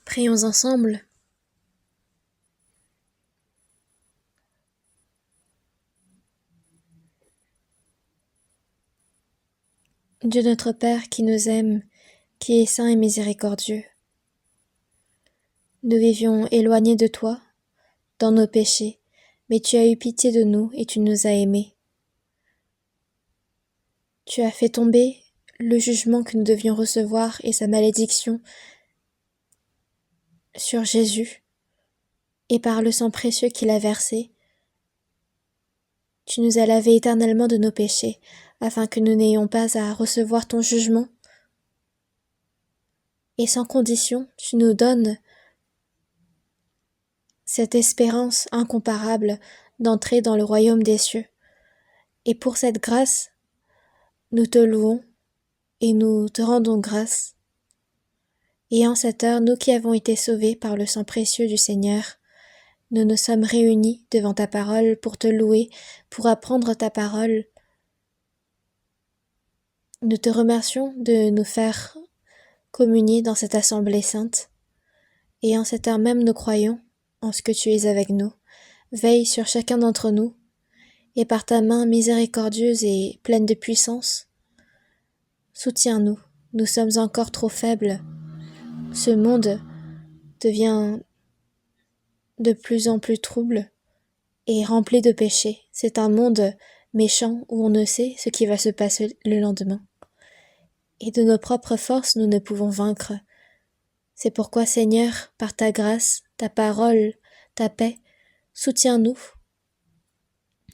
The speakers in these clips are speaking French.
Prions ensemble. Dieu notre Père qui nous aime, qui est saint et miséricordieux, nous vivions éloignés de toi, dans nos péchés, mais tu as eu pitié de nous et tu nous as aimés. Tu as fait tomber le jugement que nous devions recevoir et sa malédiction sur Jésus, et par le sang précieux qu'il a versé, tu nous as lavés éternellement de nos péchés, afin que nous n'ayons pas à recevoir ton jugement. Et sans condition, tu nous donnes cette espérance incomparable d'entrer dans le royaume des cieux. Et pour cette grâce, nous te louons et nous te rendons grâce. Et en cette heure, nous qui avons été sauvés par le sang précieux du Seigneur, nous nous sommes réunis devant ta parole pour te louer, pour apprendre ta parole. Nous te remercions de nous faire communier dans cette assemblée sainte. Et en cette heure même, nous croyons en ce que tu es avec nous. Veille sur chacun d'entre nous, et par ta main miséricordieuse et pleine de puissance, soutiens-nous. Nous sommes encore trop faibles. Ce monde devient de plus en plus trouble et rempli de péchés. C'est un monde méchant où on ne sait ce qui va se passer le lendemain. Et de nos propres forces, nous ne pouvons vaincre. C'est pourquoi, Seigneur, par ta grâce, ta parole, ta paix, soutiens-nous,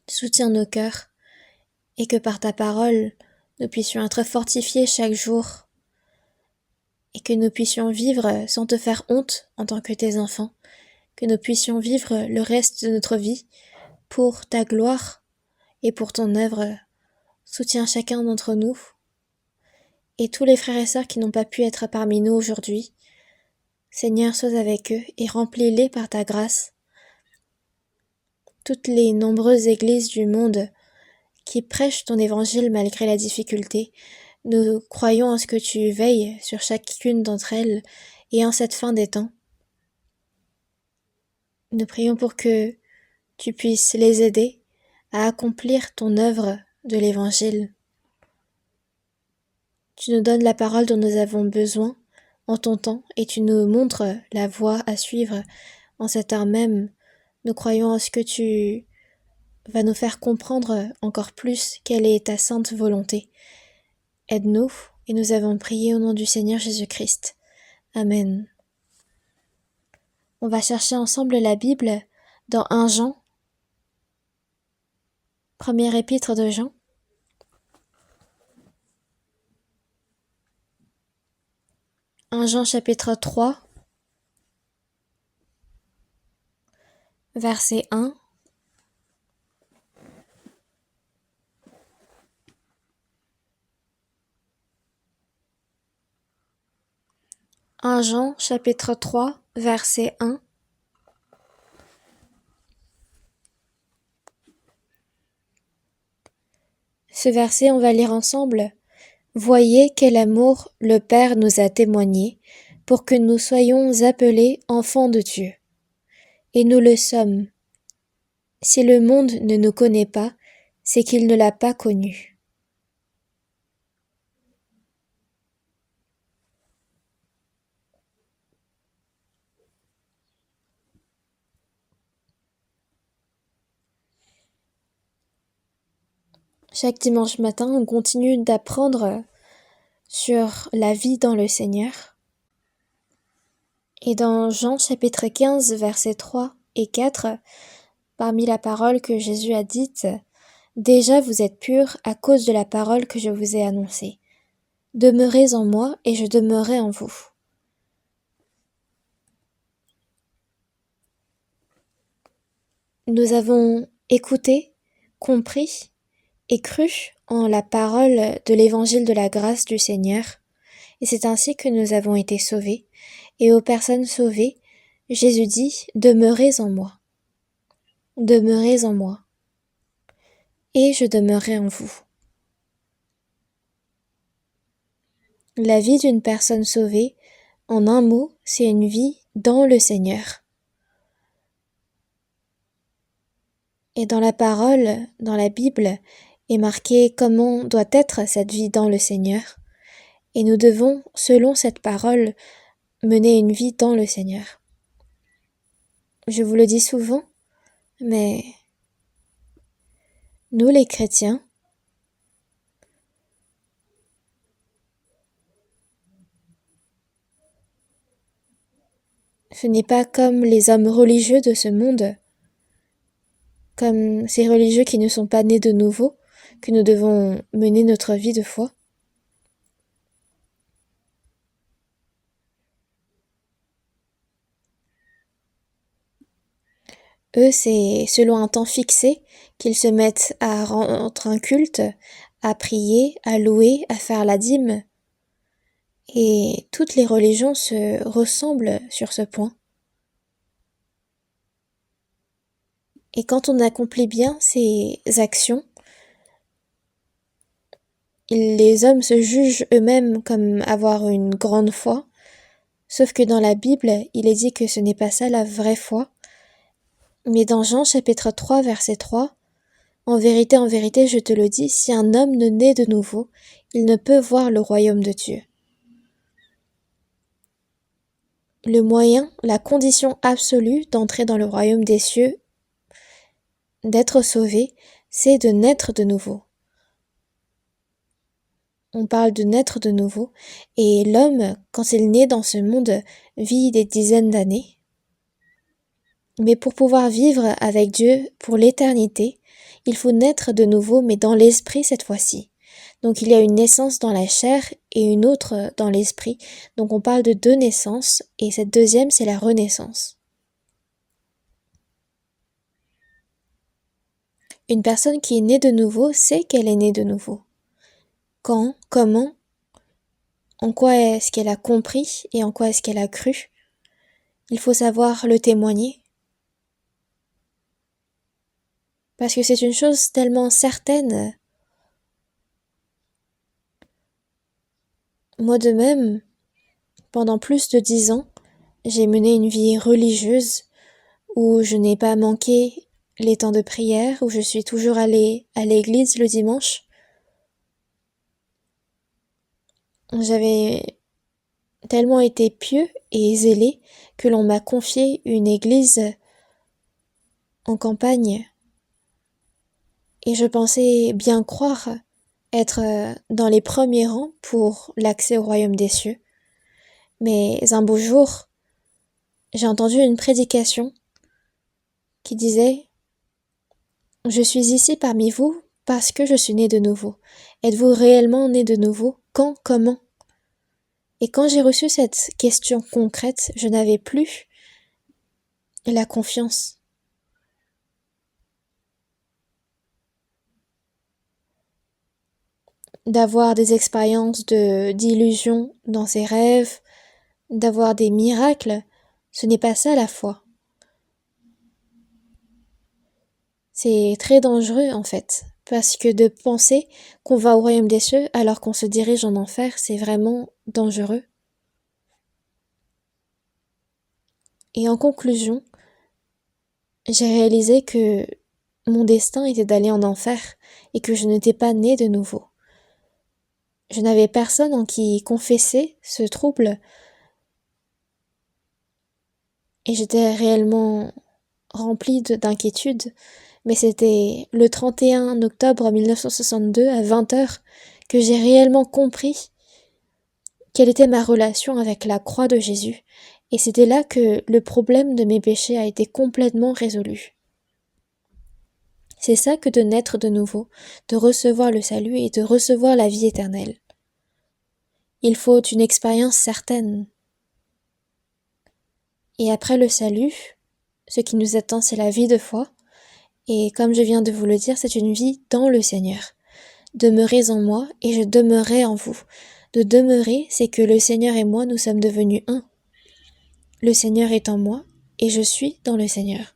soutiens nos cœurs, et que par ta parole, nous puissions être fortifiés chaque jour, et que nous puissions vivre sans te faire honte en tant que tes enfants, que nous puissions vivre le reste de notre vie pour ta gloire et pour ton œuvre. Soutiens chacun d'entre nous, et tous les frères et sœurs qui n'ont pas pu être parmi nous aujourd'hui. Seigneur, sois avec eux et remplis-les par ta grâce. Toutes les nombreuses églises du monde qui prêchent ton évangile malgré la difficulté, nous croyons en ce que tu veilles sur chacune d'entre elles et en cette fin des temps. Nous prions pour que tu puisses les aider à accomplir ton œuvre de l'évangile. Tu nous donnes la parole dont nous avons besoin en ton temps et tu nous montres la voie à suivre en cette heure même. Nous croyons en ce que tu vas nous faire comprendre encore plus quelle est ta sainte volonté. Aide-nous, et nous avons prié au nom du Seigneur Jésus-Christ. Amen. On va chercher ensemble la Bible dans 1 Jean, premier épître de Jean. 1 Jean chapitre 3, verset 1. « 1 Jean chapitre 3, verset 1. Ce verset, on va lire ensemble. « Voyez quel amour le Père nous a témoigné pour que nous soyons appelés enfants de Dieu. Et nous le sommes. Si le monde ne nous connaît pas, c'est qu'il ne l'a pas connu. » Chaque dimanche matin, on continue d'apprendre sur la vie dans le Seigneur. Et dans Jean chapitre 15, versets 3 et 4, parmi la parole que Jésus a dite, « Déjà vous êtes purs à cause de la parole que je vous ai annoncée. Demeurez en moi et je demeurerai en vous. » Nous avons écouté, compris et cru en la parole de l'évangile de la grâce du Seigneur, et c'est ainsi que nous avons été sauvés, et aux personnes sauvées, Jésus dit « Demeurez en moi, demeurez en moi, et je demeurerai en vous. » La vie d'une personne sauvée, en un mot, c'est une vie dans le Seigneur. Et dans la parole, dans la Bible, est marqué comment doit être cette vie dans le Seigneur. Et nous devons, selon cette parole, mener une vie dans le Seigneur. Je vous le dis souvent, mais nous les chrétiens, ce n'est pas comme les hommes religieux de ce monde, comme ces religieux qui ne sont pas nés de nouveau, que nous devons mener notre vie de foi. Eux, c'est selon un temps fixé qu'ils se mettent à rendre un culte, à prier, à louer, à faire la dîme. Et toutes les religions se ressemblent sur ce point. Et quand on accomplit bien ces actions, les hommes se jugent eux-mêmes comme avoir une grande foi, sauf que dans la Bible, il est dit que ce n'est pas ça la vraie foi. Mais dans Jean chapitre 3, verset 3, en vérité, je te le dis, si un homme ne naît de nouveau, il ne peut voir le royaume de Dieu. Le moyen, la condition absolue d'entrer dans le royaume des cieux, d'être sauvé, c'est de naître de nouveau. On parle de naître de nouveau, et l'homme, quand il naît dans ce monde, vit des dizaines d'années. Mais pour pouvoir vivre avec Dieu pour l'éternité, il faut naître de nouveau, mais dans l'esprit cette fois-ci. Donc il y a une naissance dans la chair et une autre dans l'esprit. Donc on parle de deux naissances, et cette deuxième, c'est la renaissance. Une personne qui est née de nouveau sait qu'elle est née de nouveau. Quand, comment, en quoi est-ce qu'elle a compris et en quoi est-ce qu'elle a cru. Il faut savoir le témoigner. Parce que c'est une chose tellement certaine. Moi de même, pendant plus de 10 ans, j'ai mené une vie religieuse où je n'ai pas manqué les temps de prière, où je suis toujours allée à l'église le dimanche. J'avais tellement été pieux et zélé que l'on m'a confié une église en campagne. Et je pensais bien croire être dans les premiers rangs pour l'accès au royaume des cieux. Mais un beau jour, j'ai entendu une prédication qui disait « Je suis ici parmi vous parce que je suis né de nouveau. Êtes-vous réellement né de nouveau? Quand? Comment ?» Et quand j'ai reçu cette question concrète, je n'avais plus la confiance. D'avoir des expériences d'illusion dans ses rêves, d'avoir des miracles, ce n'est pas ça la foi. C'est très dangereux en fait, parce que de penser qu'on va au royaume des cieux alors qu'on se dirige en enfer, c'est vraiment dangereux. Et en conclusion, j'ai réalisé que mon destin était d'aller en enfer et que je n'étais pas née de nouveau. Je n'avais personne en qui confesser ce trouble et j'étais réellement remplie d'inquiétude, mais c'était le 31 octobre 1962 à 20h que j'ai réellement compris quelle était ma relation avec la croix de Jésus, et c'était là que le problème de mes péchés a été complètement résolu. C'est ça que de naître de nouveau, de recevoir le salut et de recevoir la vie éternelle. Il faut une expérience certaine. Et après le salut, ce qui nous attend, c'est la vie de foi. Et comme je viens de vous le dire, c'est une vie dans le Seigneur. Demeurez en moi et je demeurerai en vous. De demeurer, c'est que le Seigneur et moi, nous sommes devenus un. Le Seigneur est en moi et je suis dans le Seigneur.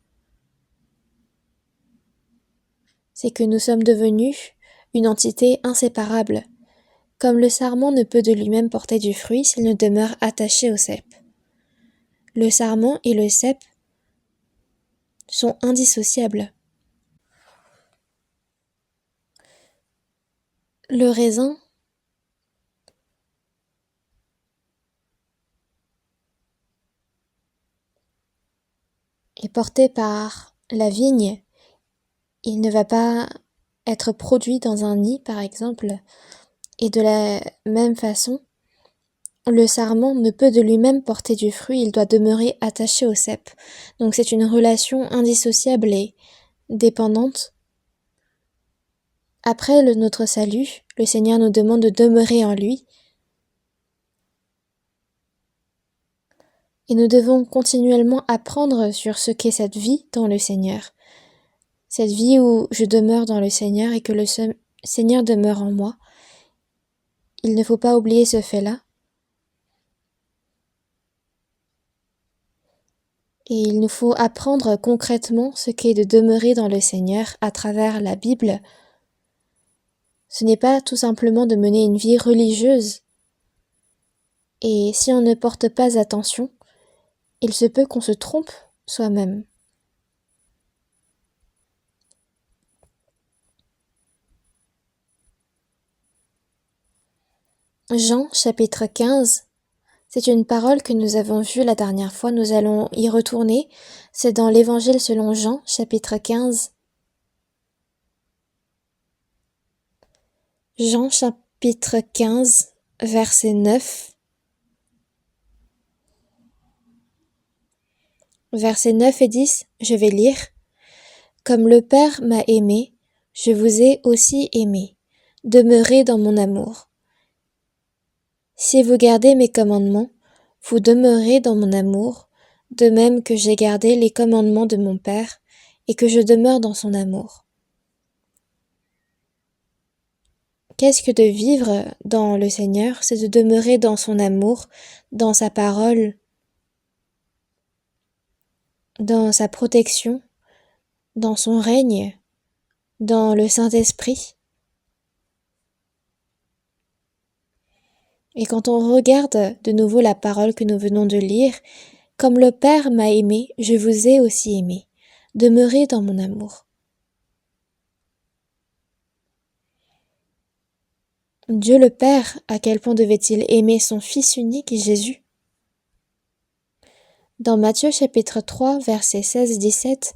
C'est que nous sommes devenus une entité inséparable, comme le sarment ne peut de lui-même porter du fruit s'il ne demeure attaché au cep. Le sarment et le cep sont indissociables. Le raisin est porté par la vigne. Il ne va pas être produit dans un nid, par exemple, et de la même façon, le sarment ne peut de lui-même porter du fruit, il doit demeurer attaché au cep. Donc c'est une relation indissociable et dépendante. Après notre salut, le Seigneur nous demande de demeurer en lui, et nous devons continuellement apprendre sur ce qu'est cette vie dans le Seigneur. Cette vie où je demeure dans le Seigneur et que le Seigneur demeure en moi. Il ne faut pas oublier ce fait-là. Et il nous faut apprendre concrètement ce qu'est de demeurer dans le Seigneur à travers la Bible. Ce n'est pas tout simplement de mener une vie religieuse. Et si on ne porte pas attention, il se peut qu'on se trompe soi-même. Jean chapitre 15, c'est une parole que nous avons vue la dernière fois, nous allons y retourner. C'est dans l'Évangile selon Jean chapitre 15. Jean chapitre 15, verset 9. Versets 9 et 10, je vais lire. Comme le Père m'a aimé, je vous ai aussi aimé. Demeurez dans mon amour. Si vous gardez mes commandements, vous demeurez dans mon amour, de même que j'ai gardé les commandements de mon Père et que je demeure dans son amour. Qu'est-ce que de vivre dans le Seigneur? C'est de demeurer dans son amour, dans sa parole, dans sa protection, dans son règne, dans le Saint-Esprit. Et quand on regarde de nouveau la parole que nous venons de lire, comme le Père m'a aimé, je vous ai aussi aimé. Demeurez dans mon amour. Dieu le Père, à quel point devait-il aimer son Fils unique, Jésus? Dans Matthieu chapitre 3, versets 16-17,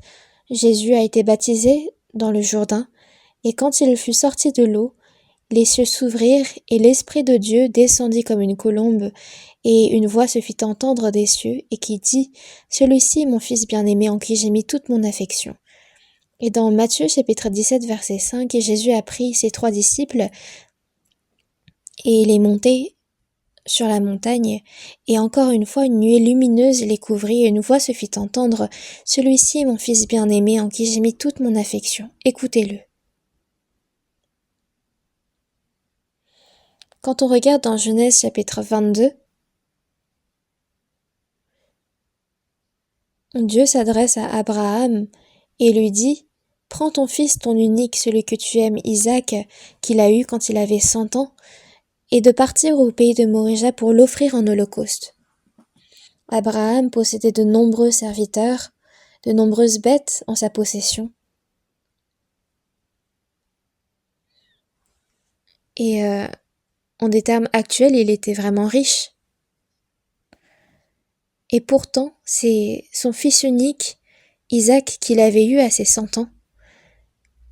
Jésus a été baptisé dans le Jourdain, et quand il fut sorti de l'eau, les cieux s'ouvrirent, et l'Esprit de Dieu descendit comme une colombe, et une voix se fit entendre des cieux, et qui dit, « Celui-ci est mon Fils bien-aimé, en qui j'ai mis toute mon affection. » Et dans Matthieu chapitre 17, verset 5, Jésus a pris ses 3 disciples, et il est monté sur la montagne, et encore une fois une nuée lumineuse les couvrit, et une voix se fit entendre, « Celui-ci est mon Fils bien-aimé, en qui j'ai mis toute mon affection. Écoutez-le. » Quand on regarde dans Genèse chapitre 22, Dieu s'adresse à Abraham et lui dit, « Prends ton fils, ton unique, celui que tu aimes, Isaac, qu'il a eu quand il avait 100 ans, et de partir au pays de Morija pour l'offrir en holocauste. » Abraham possédait de nombreux serviteurs, de nombreuses bêtes en sa possession. Et en des termes actuels, il était vraiment riche. Et pourtant, c'est son fils unique, Isaac, qu'il avait eu à ses 100 ans.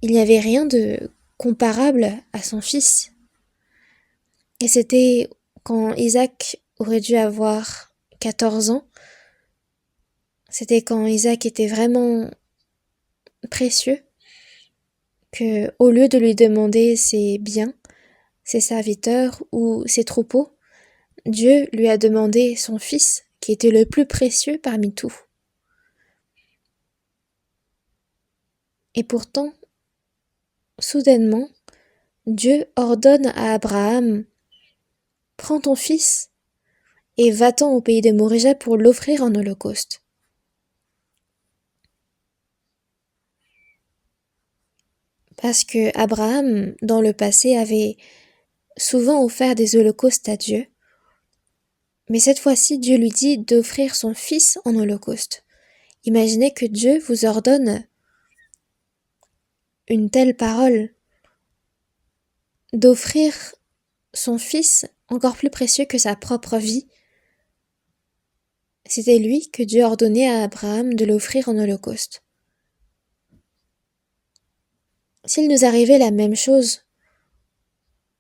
Il n'y avait rien de comparable à son fils. Et c'était quand Isaac aurait dû avoir 14 ans, c'était quand Isaac était vraiment précieux, que au lieu de lui demander ses biens, ses serviteurs ou ses troupeaux, Dieu lui a demandé son fils, qui était le plus précieux parmi tout. Et pourtant, soudainement, Dieu ordonne à Abraham, « Prends ton fils et va-t'en au pays de Morija pour l'offrir en holocauste. » Parce que Abraham, dans le passé, avait souvent offert des holocaustes à Dieu, Mais cette fois-ci, Dieu lui dit d'offrir son fils en holocauste. Imaginez que Dieu vous ordonne une telle parole, d'offrir son fils encore plus précieux que sa propre vie. C'était lui que Dieu ordonnait à Abraham de l'offrir en holocauste. S'il nous arrivait la même chose,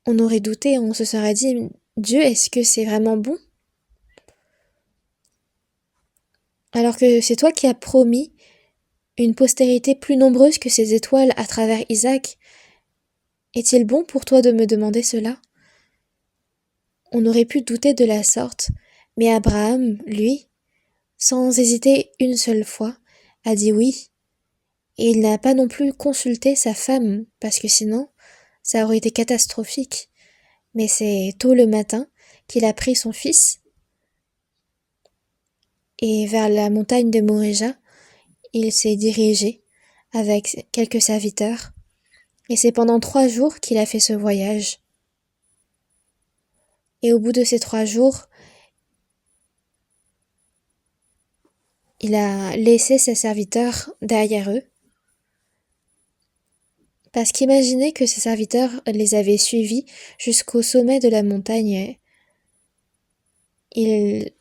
on aurait douté, on se serait dit, Dieu, est-ce que c'est vraiment bon? Alors que c'est toi qui as promis une postérité plus nombreuse que ces étoiles à travers Isaac. Est-il bon pour toi de me demander cela? On aurait pu douter de la sorte, mais Abraham, lui, sans hésiter une seule fois, a dit oui, et il n'a pas non plus consulté sa femme, parce que sinon, ça aurait été catastrophique. Mais c'est tôt le matin qu'il a pris son fils, et vers la montagne de Moréja, il s'est dirigé avec quelques serviteurs, et c'est pendant 3 jours qu'il a fait ce voyage. Et au bout de ces 3 jours, il a laissé ses serviteurs derrière eux, parce qu'imaginez que ses serviteurs les avaient suivis jusqu'au sommet de la montagne.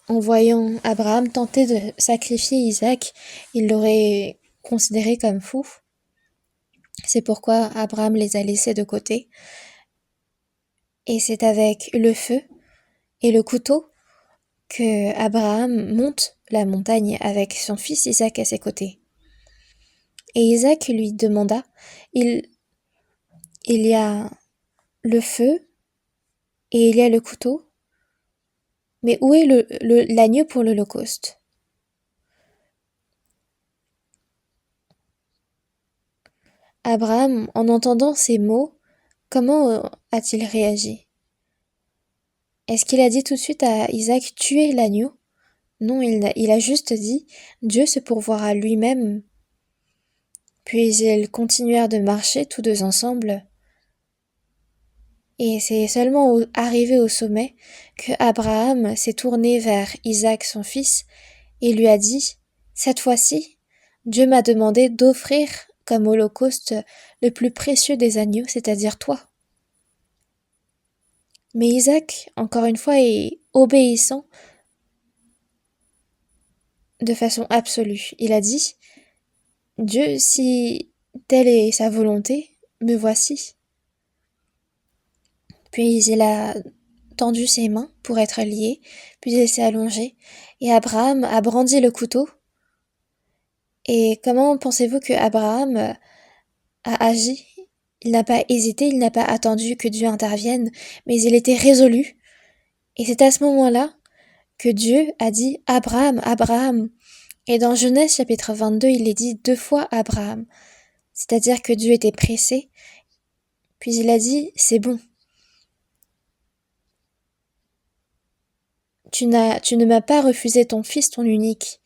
En voyant Abraham tenter de sacrifier Isaac, il l'aurait considéré comme fou. C'est pourquoi Abraham les a laissés de côté. Et c'est avec le feu et le couteau que Abraham monte la montagne avec son fils Isaac à ses côtés. Et Isaac lui demanda, il y a le feu et il y a le couteau, mais où est l'agneau pour l'Holocauste? Abraham, en entendant ces mots, comment a-t-il réagi? Est-ce qu'il a dit tout de suite à Isaac, tuez l'agneau? Non, il a juste dit, Dieu se pourvoira lui-même. Puis ils continuèrent de marcher tous deux ensemble. Et c'est seulement arrivé au sommet que Abraham s'est tourné vers Isaac son fils et lui a dit, cette fois-ci, Dieu m'a demandé d'offrir comme holocauste le plus précieux des agneaux, c'est-à-dire toi. Mais Isaac, encore une fois, est obéissant de façon absolue. Il a dit, Dieu, si telle est sa volonté, me voici. Puis il a tendu ses mains pour être lié, puis il s'est allongé, et Abraham a brandi le couteau. Et comment pensez-vous que Abraham a agi? Il n'a pas hésité, il n'a pas attendu que Dieu intervienne, mais il était résolu. Et c'est à ce moment-là que Dieu a dit Abraham, Abraham. Et dans Genèse chapitre 22, il est dit 2 fois Abraham. C'est-à-dire que Dieu était pressé, puis il a dit c'est bon. Tu ne m'as pas refusé ton fils, ton unique.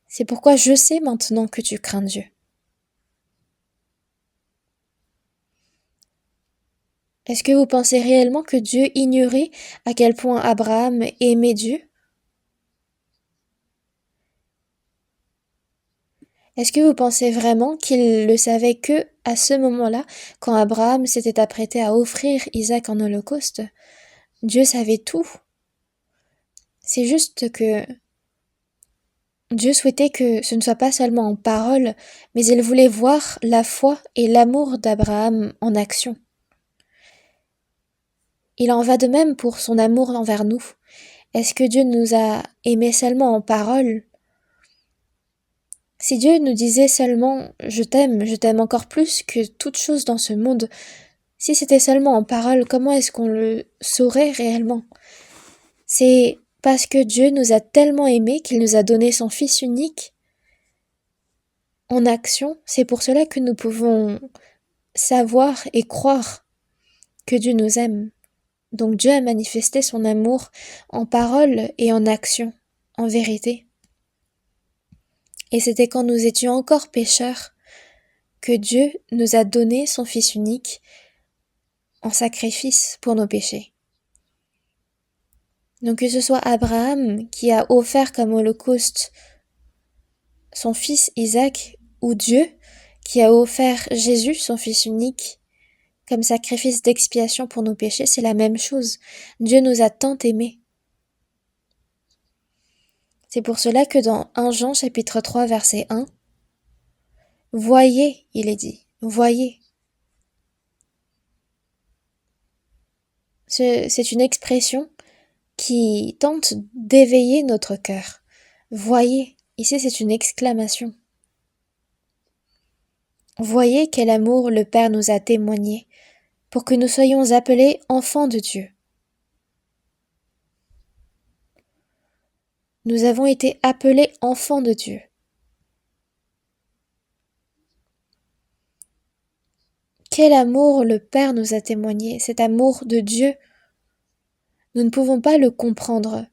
C'est pourquoi je sais maintenant que tu crains Dieu. Est-ce que vous pensez réellement que Dieu ignorait à quel point Abraham aimait Dieu? Est-ce que vous pensez vraiment qu'il le savait que à ce moment-là, quand Abraham s'était apprêté à offrir Isaac en holocauste? Dieu savait tout. C'est juste que Dieu souhaitait que ce ne soit pas seulement en parole, mais il voulait voir la foi et l'amour d'Abraham en action. Il en va de même pour son amour envers nous. Est-ce que Dieu nous a aimés seulement en parole? Si Dieu nous disait seulement je t'aime encore plus que toute chose dans ce monde, si c'était seulement en parole, comment est-ce qu'on le saurait réellement? C'est parce que Dieu nous a tellement aimés qu'il nous a donné son Fils unique en action. C'est pour cela que nous pouvons savoir et croire que Dieu nous aime. Donc Dieu a manifesté son amour en parole et en action, en vérité. Et c'était quand nous étions encore pécheurs que Dieu nous a donné son Fils unique en sacrifice pour nos péchés. Donc que ce soit Abraham qui a offert comme holocauste son fils Isaac, ou Dieu qui a offert Jésus, son fils unique, comme sacrifice d'expiation pour nos péchés, c'est la même chose. Dieu nous a tant aimés. C'est pour cela que dans 1 Jean chapitre 3 verset 1, voyez, il est dit, voyez. C'est une expression qui tente d'éveiller notre cœur. Voyez, ici c'est une exclamation. Voyez quel amour le Père nous a témoigné pour que nous soyons appelés enfants de Dieu. Nous avons été appelés enfants de Dieu. Quel amour le Père nous a témoigné, cet amour de Dieu. Nous ne pouvons pas le comprendre.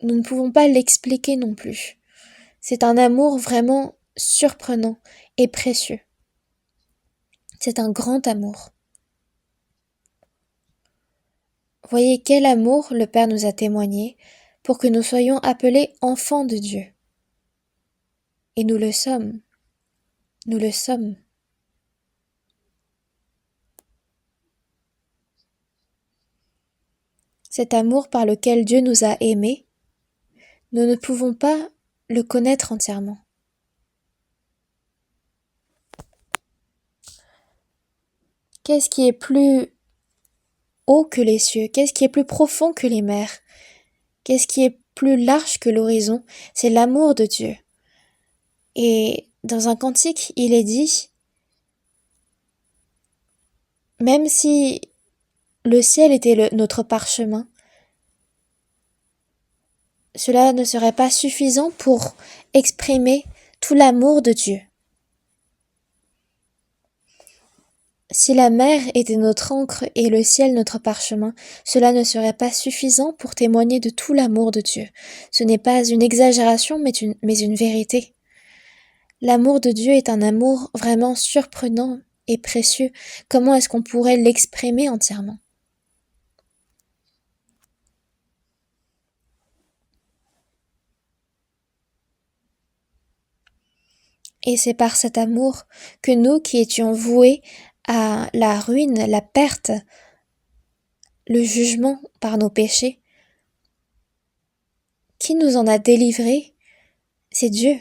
Nous ne pouvons pas l'expliquer non plus. C'est un amour vraiment surprenant et précieux. C'est un grand amour. Voyez quel amour le Père nous a témoigné pour que nous soyons appelés enfants de Dieu. Et nous le sommes. Nous le sommes. Cet amour par lequel Dieu nous a aimés, nous ne pouvons pas le connaître entièrement. Qu'est-ce qui est plus haut que les cieux? Qu'est-ce qui est plus profond que les mers? Qu'est-ce qui est plus large que l'horizon? C'est l'amour de Dieu. Et dans un cantique, il est dit, même si le ciel était notre parchemin, cela ne serait pas suffisant pour exprimer tout l'amour de Dieu. Si la mer était notre encre et le ciel notre parchemin, cela ne serait pas suffisant pour témoigner de tout l'amour de Dieu. Ce n'est pas une exagération, mais une vérité. L'amour de Dieu est un amour vraiment surprenant et précieux. Comment est-ce qu'on pourrait l'exprimer entièrement? Et c'est par cet amour que nous qui étions voués à la ruine, la perte, le jugement par nos péchés, qui nous en a délivrés? C'est Dieu.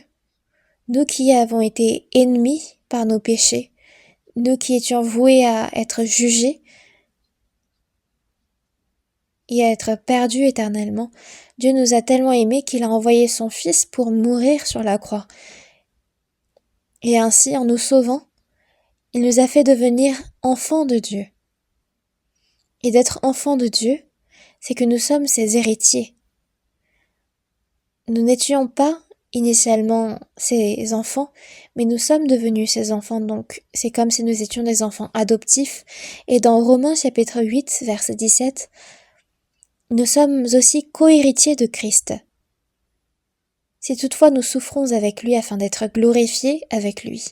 Nous qui avons été ennemis par nos péchés, nous qui étions voués à être jugés et à être perdus éternellement, Dieu nous a tellement aimés qu'il a envoyé son Fils pour mourir sur la croix. Et ainsi, en nous sauvant, il nous a fait devenir enfants de Dieu. Et d'être enfants de Dieu, c'est que nous sommes ses héritiers. Nous n'étions pas initialement ses enfants, mais nous sommes devenus ses enfants, donc c'est comme si nous étions des enfants adoptifs. Et dans Romains chapitre 8, verset 17, nous sommes aussi co-héritiers de Christ. Si toutefois nous souffrons avec lui afin d'être glorifiés avec lui.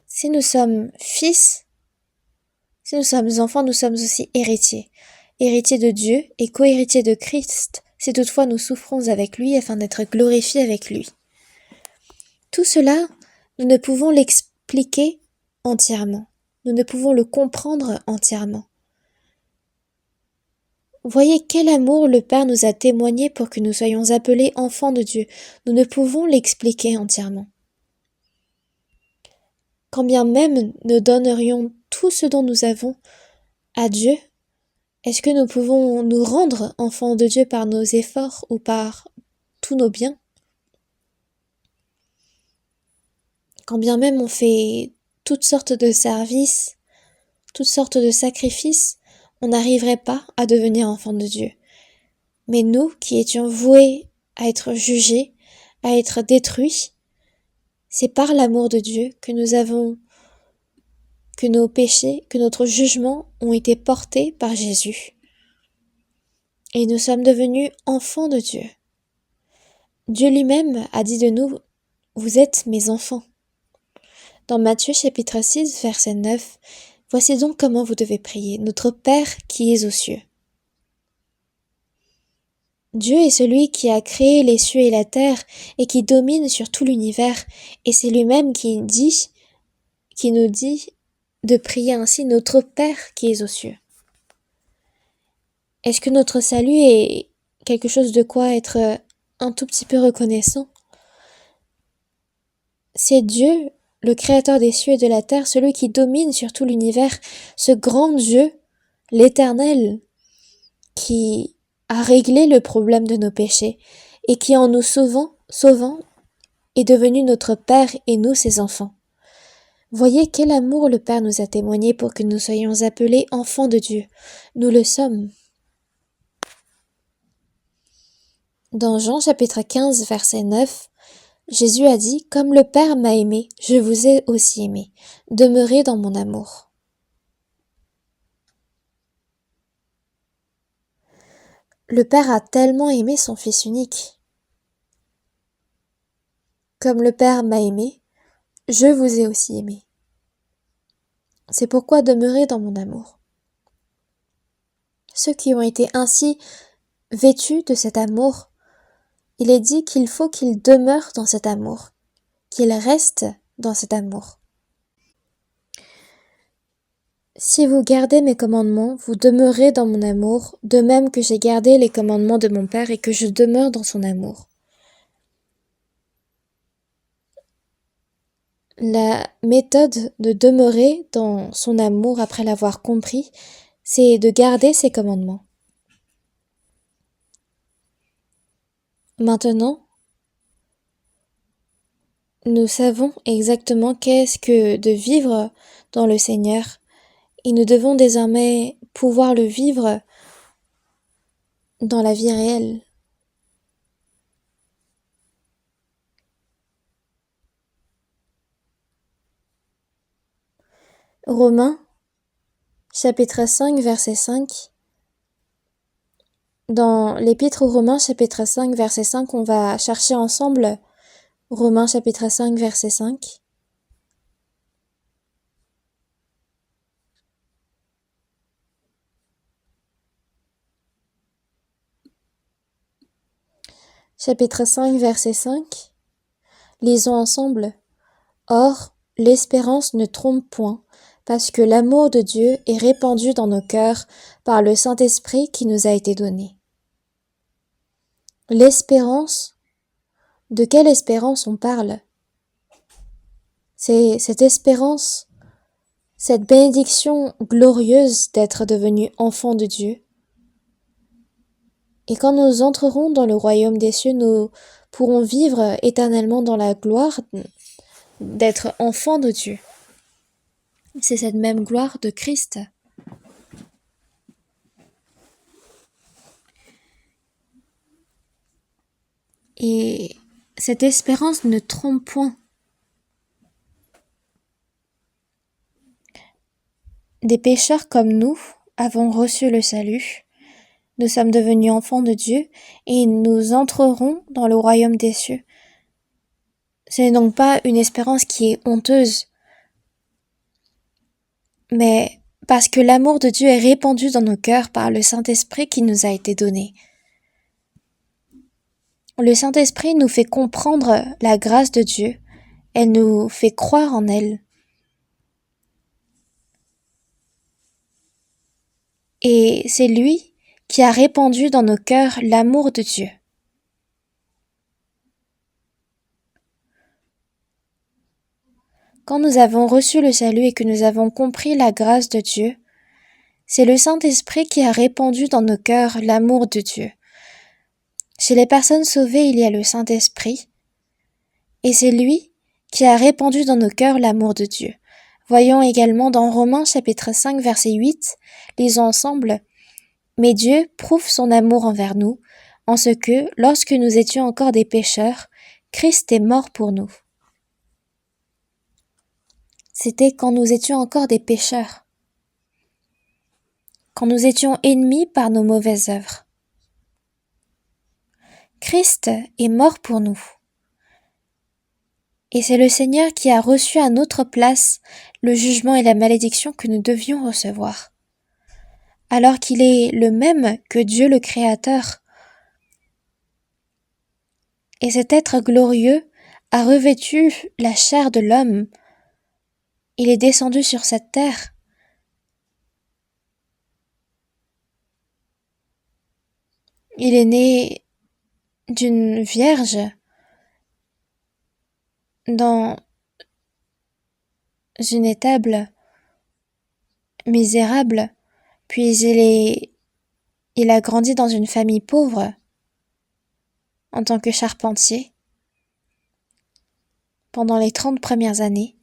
Si nous sommes fils, si nous sommes enfants, nous sommes aussi héritiers. Héritiers de Dieu et co-héritiers de Christ, si toutefois nous souffrons avec lui afin d'être glorifiés avec lui. Tout cela, nous ne pouvons l'expliquer entièrement. Nous ne pouvons le comprendre entièrement. Voyez quel amour le Père nous a témoigné pour que nous soyons appelés enfants de Dieu. Nous ne pouvons l'expliquer entièrement. Quand bien même nous donnerions tout ce dont nous avons à Dieu, est-ce que nous pouvons nous rendre enfants de Dieu par nos efforts ou par tous nos biens? Quand bien même on fait toutes sortes de services, toutes sortes de sacrifices, on n'arriverait pas à devenir enfants de Dieu. Mais nous, qui étions voués à être jugés, à être détruits, c'est par l'amour de Dieu que que nos péchés, que notre jugement ont été portés par Jésus. Et nous sommes devenus enfants de Dieu. Dieu lui-même a dit de nous, vous êtes mes enfants. Dans Matthieu chapitre 6, verset 9, voici donc comment vous devez prier. Notre Père qui es aux cieux. Dieu est celui qui a créé les cieux et la terre et qui domine sur tout l'univers, et c'est lui-même qui nous dit de prier ainsi notre Père qui est aux cieux. Est-ce que notre salut est quelque chose de quoi être un tout petit peu reconnaissant? C'est Dieu, le créateur des cieux et de la terre, celui qui domine sur tout l'univers, ce grand Dieu, l'Éternel, qui a réglé le problème de nos péchés et qui en nous sauvant, est devenu notre Père et nous ses enfants. Voyez quel amour le Père nous a témoigné pour que nous soyons appelés enfants de Dieu. Nous le sommes. Dans Jean chapitre 15 verset 9, Jésus a dit « Comme le Père m'a aimé, je vous ai aussi aimé. Demeurez dans mon amour. » Le Père a tellement aimé son Fils unique. Comme le Père m'a aimé, je vous ai aussi aimé. C'est pourquoi demeurez dans mon amour. Ceux qui ont été ainsi vêtus de cet amour, il est dit qu'il faut qu'ils demeurent dans cet amour, qu'ils restent dans cet amour. Si vous gardez mes commandements, vous demeurez dans mon amour, de même que j'ai gardé les commandements de mon Père et que je demeure dans son amour. La méthode de demeurer dans son amour après l'avoir compris, c'est de garder ses commandements. Maintenant, nous savons exactement qu'est-ce que de vivre dans le Seigneur et nous devons désormais pouvoir le vivre dans la vie réelle. Romains, chapitre 5, verset 5. Dans l'Épître aux Romains, chapitre 5, verset 5, on va chercher ensemble Romains, chapitre 5, verset 5. Chapitre 5, verset 5. Lisons ensemble. Or, l'espérance ne trompe point, parce que l'amour de Dieu est répandu dans nos cœurs par le Saint-Esprit qui nous a été donné. L'espérance, de quelle espérance on parle? C'est cette espérance, cette bénédiction glorieuse d'être devenu enfant de Dieu. Et quand nous entrerons dans le royaume des cieux, nous pourrons vivre éternellement dans la gloire d'être enfants de Dieu. C'est cette même gloire de Christ. Et cette espérance ne trompe point. Des pécheurs comme nous avons reçu le salut. Nous sommes devenus enfants de Dieu et nous entrerons dans le royaume des cieux. Ce n'est donc pas une espérance qui est honteuse, mais parce que l'amour de Dieu est répandu dans nos cœurs par le Saint-Esprit qui nous a été donné. Le Saint-Esprit nous fait comprendre la grâce de Dieu, elle nous fait croire en elle. Et c'est lui qui a répandu dans nos cœurs l'amour de Dieu. Quand nous avons reçu le salut et que nous avons compris la grâce de Dieu, c'est le Saint-Esprit qui a répandu dans nos cœurs l'amour de Dieu. Chez les personnes sauvées, il y a le Saint-Esprit, et c'est lui qui a répandu dans nos cœurs l'amour de Dieu. Voyons également dans Romains chapitre 5 verset 8, lisons ensemble. Mais Dieu prouve son amour envers nous, en ce que, lorsque nous étions encore des pécheurs, Christ est mort pour nous. C'était quand nous étions encore des pécheurs, quand nous étions ennemis par nos mauvaises œuvres. Christ est mort pour nous. Et c'est le Seigneur qui a reçu à notre place le jugement et la malédiction que nous devions recevoir. Alors qu'il est le même que Dieu le Créateur, Et cet être glorieux a revêtu la chair de l'homme. Il est descendu sur cette terre. Il est né d'une vierge dans une étable misérable, puis il a grandi dans une famille pauvre en tant que charpentier pendant les 30 premières années,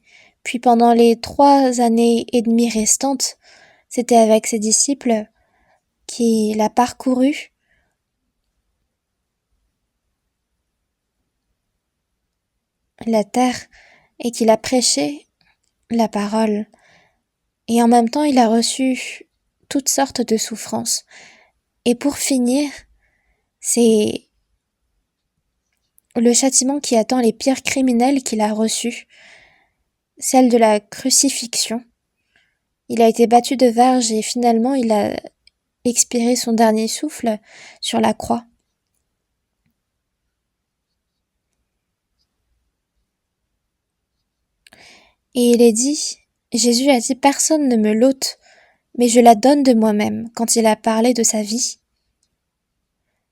puis pendant les 3 années et demie restantes, c'était avec ses disciples qu'il a parcouru la terre et qu'il a prêché la parole. Et en même temps, il a reçu toutes sortes de souffrances. Et pour finir, c'est le châtiment qui attend les pires criminels qu'il a reçus, celle de la crucifixion. Il a été battu de verge et finalement il a expiré son dernier souffle sur la croix. Et il est dit, Jésus a dit, personne ne me l'ôte, mais je la donne de moi-même, quand il a parlé de sa vie.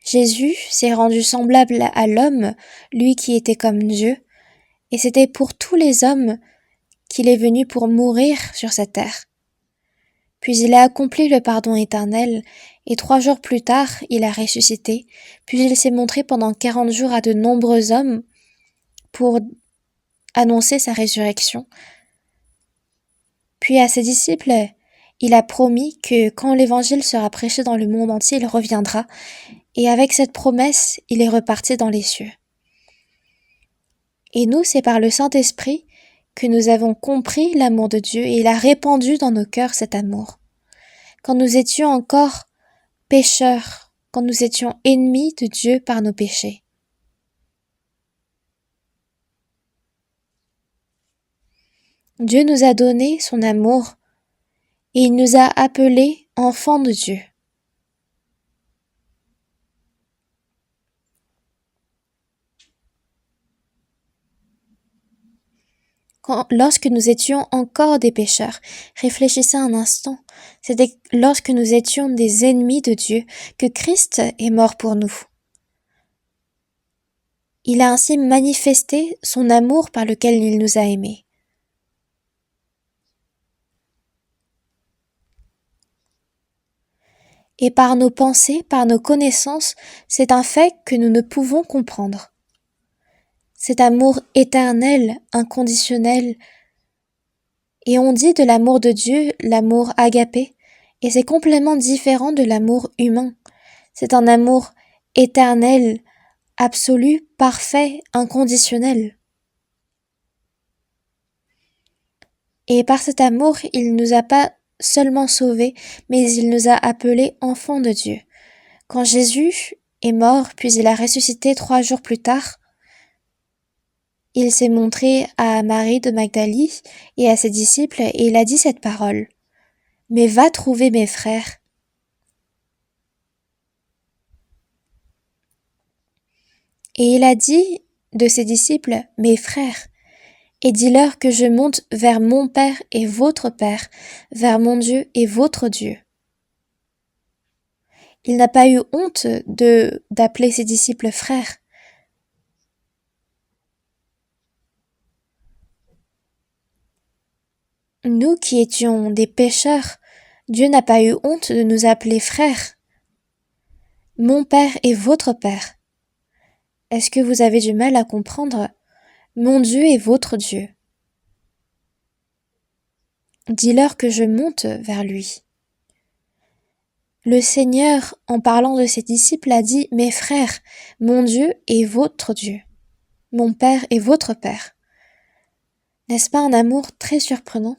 Jésus s'est rendu semblable à l'homme, lui qui était comme Dieu, et c'était pour tous les hommes qu'il est venu pour mourir sur cette terre. Puis il a accompli le pardon éternel, et 3 jours plus tard, il a ressuscité, puis il s'est montré pendant 40 jours à de nombreux hommes pour annoncer sa résurrection. Puis à ses disciples, il a promis que quand l'évangile sera prêché dans le monde entier, il reviendra, et avec cette promesse, il est reparti dans les cieux. Et nous, c'est par le Saint-Esprit que nous avons compris l'amour de Dieu et il a répandu dans nos cœurs cet amour. Quand nous étions encore pécheurs, quand nous étions ennemis de Dieu par nos péchés. Dieu nous a donné son amour et il nous a appelés enfants de Dieu. Lorsque nous étions encore des pécheurs, réfléchissez un instant, c'était lorsque nous étions des ennemis de Dieu que Christ est mort pour nous. Il a ainsi manifesté son amour par lequel il nous a aimés. Et par nos pensées, par nos connaissances, c'est un fait que nous ne pouvons comprendre. Cet amour éternel, inconditionnel. Et on dit de l'amour de Dieu, l'amour agapé, et c'est complètement différent de l'amour humain. C'est un amour éternel, absolu, parfait, inconditionnel. Et par cet amour, il nous a pas seulement sauvés, mais il nous a appelés enfants de Dieu. Quand Jésus est mort, puis il a ressuscité 3 jours plus tard, il s'est montré à Marie de Magdali et à ses disciples et il a dit cette parole. Mais va trouver mes frères. Et il a dit de ses disciples, mes frères, et dis-leur que je monte vers mon Père et votre Père, vers mon Dieu et votre Dieu. Il n'a pas eu honte d'appeler ses disciples frères. Nous qui étions des pécheurs, Dieu n'a pas eu honte de nous appeler frères. Mon Père et votre Père. Est-ce que vous avez du mal à comprendre? Mon Dieu est votre Dieu. Dis-leur que je monte vers lui. Le Seigneur, en parlant de ses disciples, a dit « Mes frères, mon Dieu est votre Dieu. Mon Père est votre Père. » N'est-ce pas un amour très surprenant?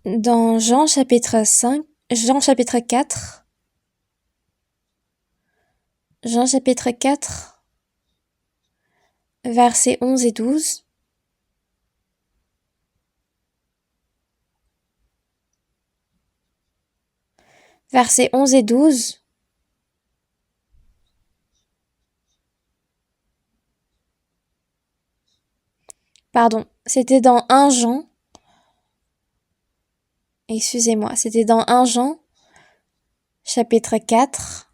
Dans Jean chapitre 4, versets 11 et 12, versets 11 et 12. Pardon, c'était dans 1 Jean. Excusez-moi, c'était dans 1 Jean, chapitre 4.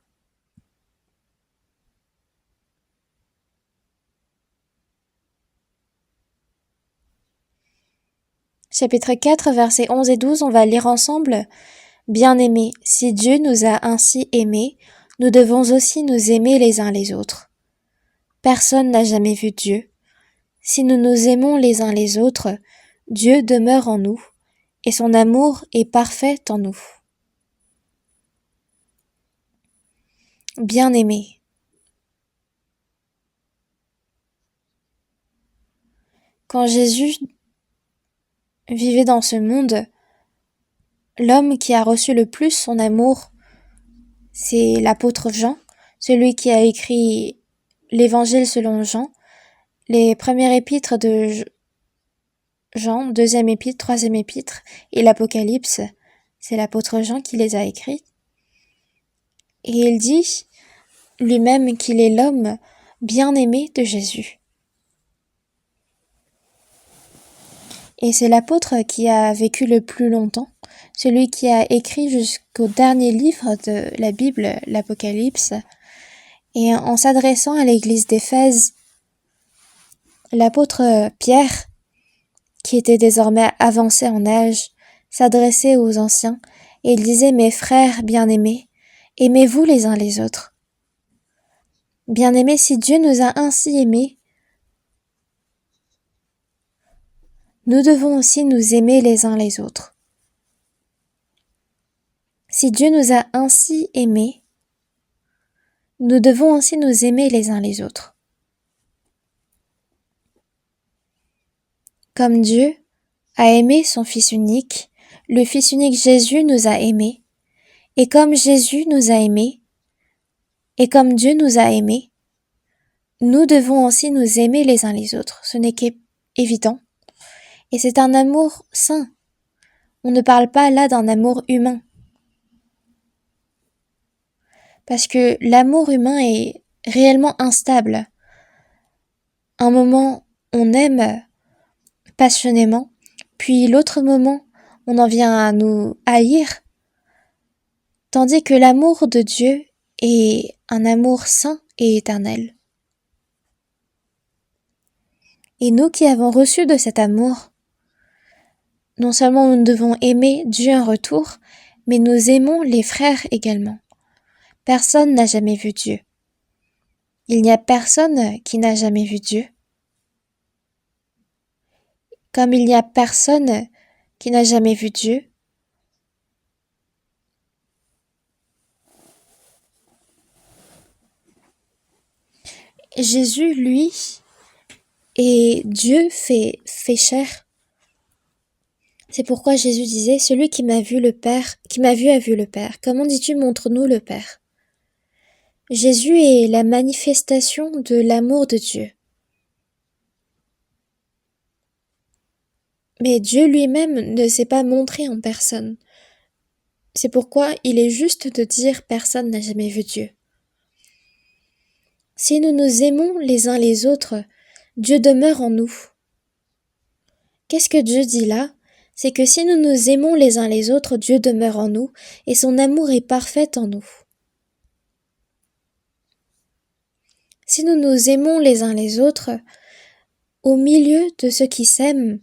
Chapitre 4, versets 11 et 12, on va lire ensemble. Bien-aimés, si Dieu nous a ainsi aimés, nous devons aussi nous aimer les uns les autres. Personne n'a jamais vu Dieu. Si nous nous aimons les uns les autres, Dieu demeure en nous, et son amour est parfait en nous. Bien-aimés, quand Jésus vivait dans ce monde, l'homme qui a reçu le plus son amour, c'est l'apôtre Jean, celui qui a écrit l'Évangile selon Jean, les premières épîtres de Jean, deuxième épître, troisième épître et l'Apocalypse, c'est l'apôtre Jean qui les a écrits. Et il dit lui-même qu'il est l'homme bien-aimé de Jésus. Et c'est l'apôtre qui a vécu le plus longtemps, celui qui a écrit jusqu'au dernier livre de la Bible, l'Apocalypse. Et en s'adressant à l'église d'Éphèse, l'apôtre Pierre, qui était désormais avancé en âge, s'adressait aux anciens et il disait « Mes frères bien-aimés, aimez-vous les uns les autres. Bien-aimés, si Dieu nous a ainsi aimés, nous devons aussi nous aimer les uns les autres. Si Dieu nous a ainsi aimés, nous devons aussi nous aimer les uns les autres. Comme Dieu a aimé son Fils unique, le Fils unique Jésus nous a aimés, et comme Jésus nous a aimés, et comme Dieu nous a aimés, nous devons aussi nous aimer les uns les autres. Ce n'est qu'évident. Et c'est un amour saint. On ne parle pas là d'un amour humain. Parce que l'amour humain est réellement instable. Un moment, on aime passionnément, puis l'autre moment, on en vient à nous haïr. Tandis que l'amour de Dieu est un amour saint et éternel. Et nous qui avons reçu de cet amour, non seulement nous devons aimer Dieu en retour, mais nous aimons les frères également. Personne n'a jamais vu Dieu. Il n'y a personne qui n'a jamais vu Dieu. Comme il n'y a personne qui n'a jamais vu Dieu, Jésus, lui, et Dieu fait chair. C'est pourquoi Jésus disait, celui qui m'a vu a vu le Père. Comment dis-tu, montre-nous le Père? Jésus est la manifestation de l'amour de Dieu. Mais Dieu lui-même ne s'est pas montré en personne. C'est pourquoi il est juste de dire personne n'a jamais vu Dieu. Si nous nous aimons les uns les autres, Dieu demeure en nous. Qu'est-ce que Dieu dit là? C'est que si nous nous aimons les uns les autres, Dieu demeure en nous et son amour est parfait en nous. Si nous nous aimons les uns les autres, au milieu de ceux qui s'aiment,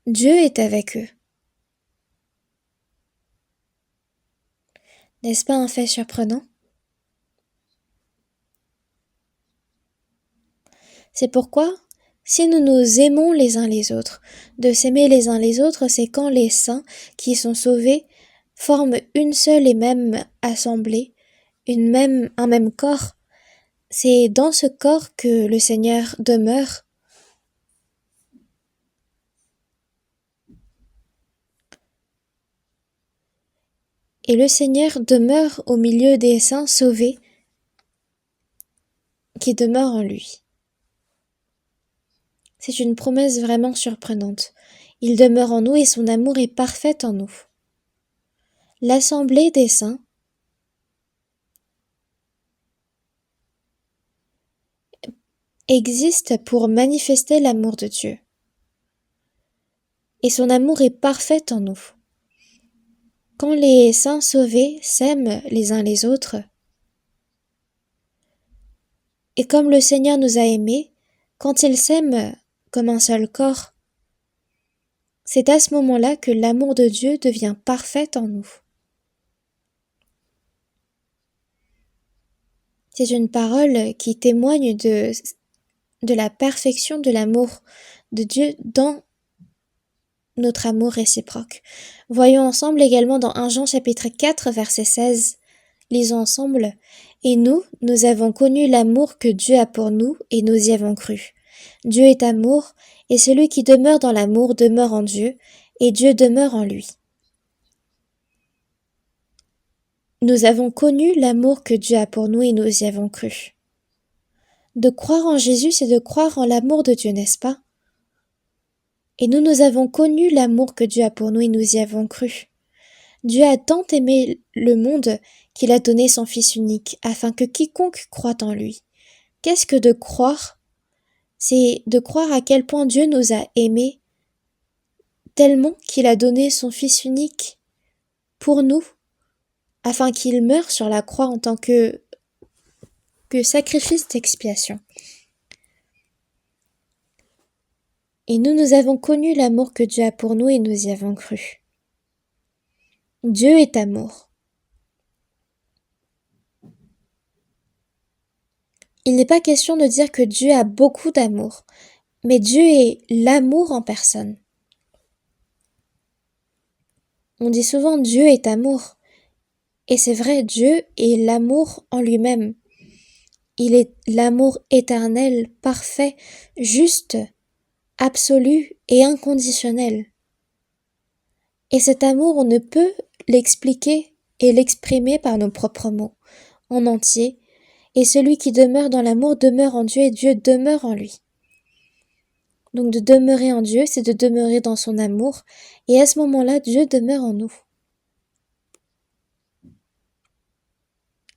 Dieu est avec eux. N'est-ce pas un fait surprenant? C'est pourquoi, si nous nous aimons les uns les autres, de s'aimer les uns les autres, c'est quand les saints qui sont sauvés forment une seule et même assemblée, un même corps. C'est dans ce corps que le Seigneur demeure. Et le Seigneur demeure au milieu des saints sauvés qui demeurent en lui. C'est une promesse vraiment surprenante. Il demeure en nous et son amour est parfait en nous. L'assemblée des saints existe pour manifester l'amour de Dieu. Et son amour est parfait en nous. Quand les saints sauvés s'aiment les uns les autres, et comme le Seigneur nous a aimés, quand ils s'aiment comme un seul corps, c'est à ce moment-là que l'amour de Dieu devient parfait en nous. C'est une parole qui témoigne de la perfection de l'amour de Dieu dans notre amour réciproque. Voyons ensemble également dans 1 Jean chapitre 4 verset 16. Lisons ensemble. Et nous avons connu l'amour que Dieu a pour nous et nous y avons cru. Dieu est amour, et celui qui demeure dans l'amour demeure en Dieu, et Dieu demeure en lui. Nous avons connu l'amour que Dieu a pour nous et nous y avons cru. De croire en Jésus, c'est de croire en l'amour de Dieu, n'est-ce pas? Et nous avons connu l'amour que Dieu a pour nous et nous y avons cru. Dieu a tant aimé le monde qu'il a donné son Fils unique, afin que quiconque croit en lui. Qu'est-ce que de croire? C'est de croire à quel point Dieu nous a aimés tellement qu'il a donné son Fils unique pour nous, afin qu'il meure sur la croix en tant que sacrifice d'expiation. Et nous avons connu l'amour que Dieu a pour nous et nous y avons cru. Dieu est amour. Il n'est pas question de dire que Dieu a beaucoup d'amour, mais Dieu est l'amour en personne. On dit souvent Dieu est amour, et c'est vrai, Dieu est l'amour en lui-même. Il est l'amour éternel, parfait, juste, absolu et inconditionnel. Et cet amour, on ne peut l'expliquer et l'exprimer par nos propres mots, en entier, et celui qui demeure dans l'amour demeure en Dieu et Dieu demeure en lui. Donc de demeurer en Dieu, c'est de demeurer dans son amour, et à ce moment-là, Dieu demeure en nous.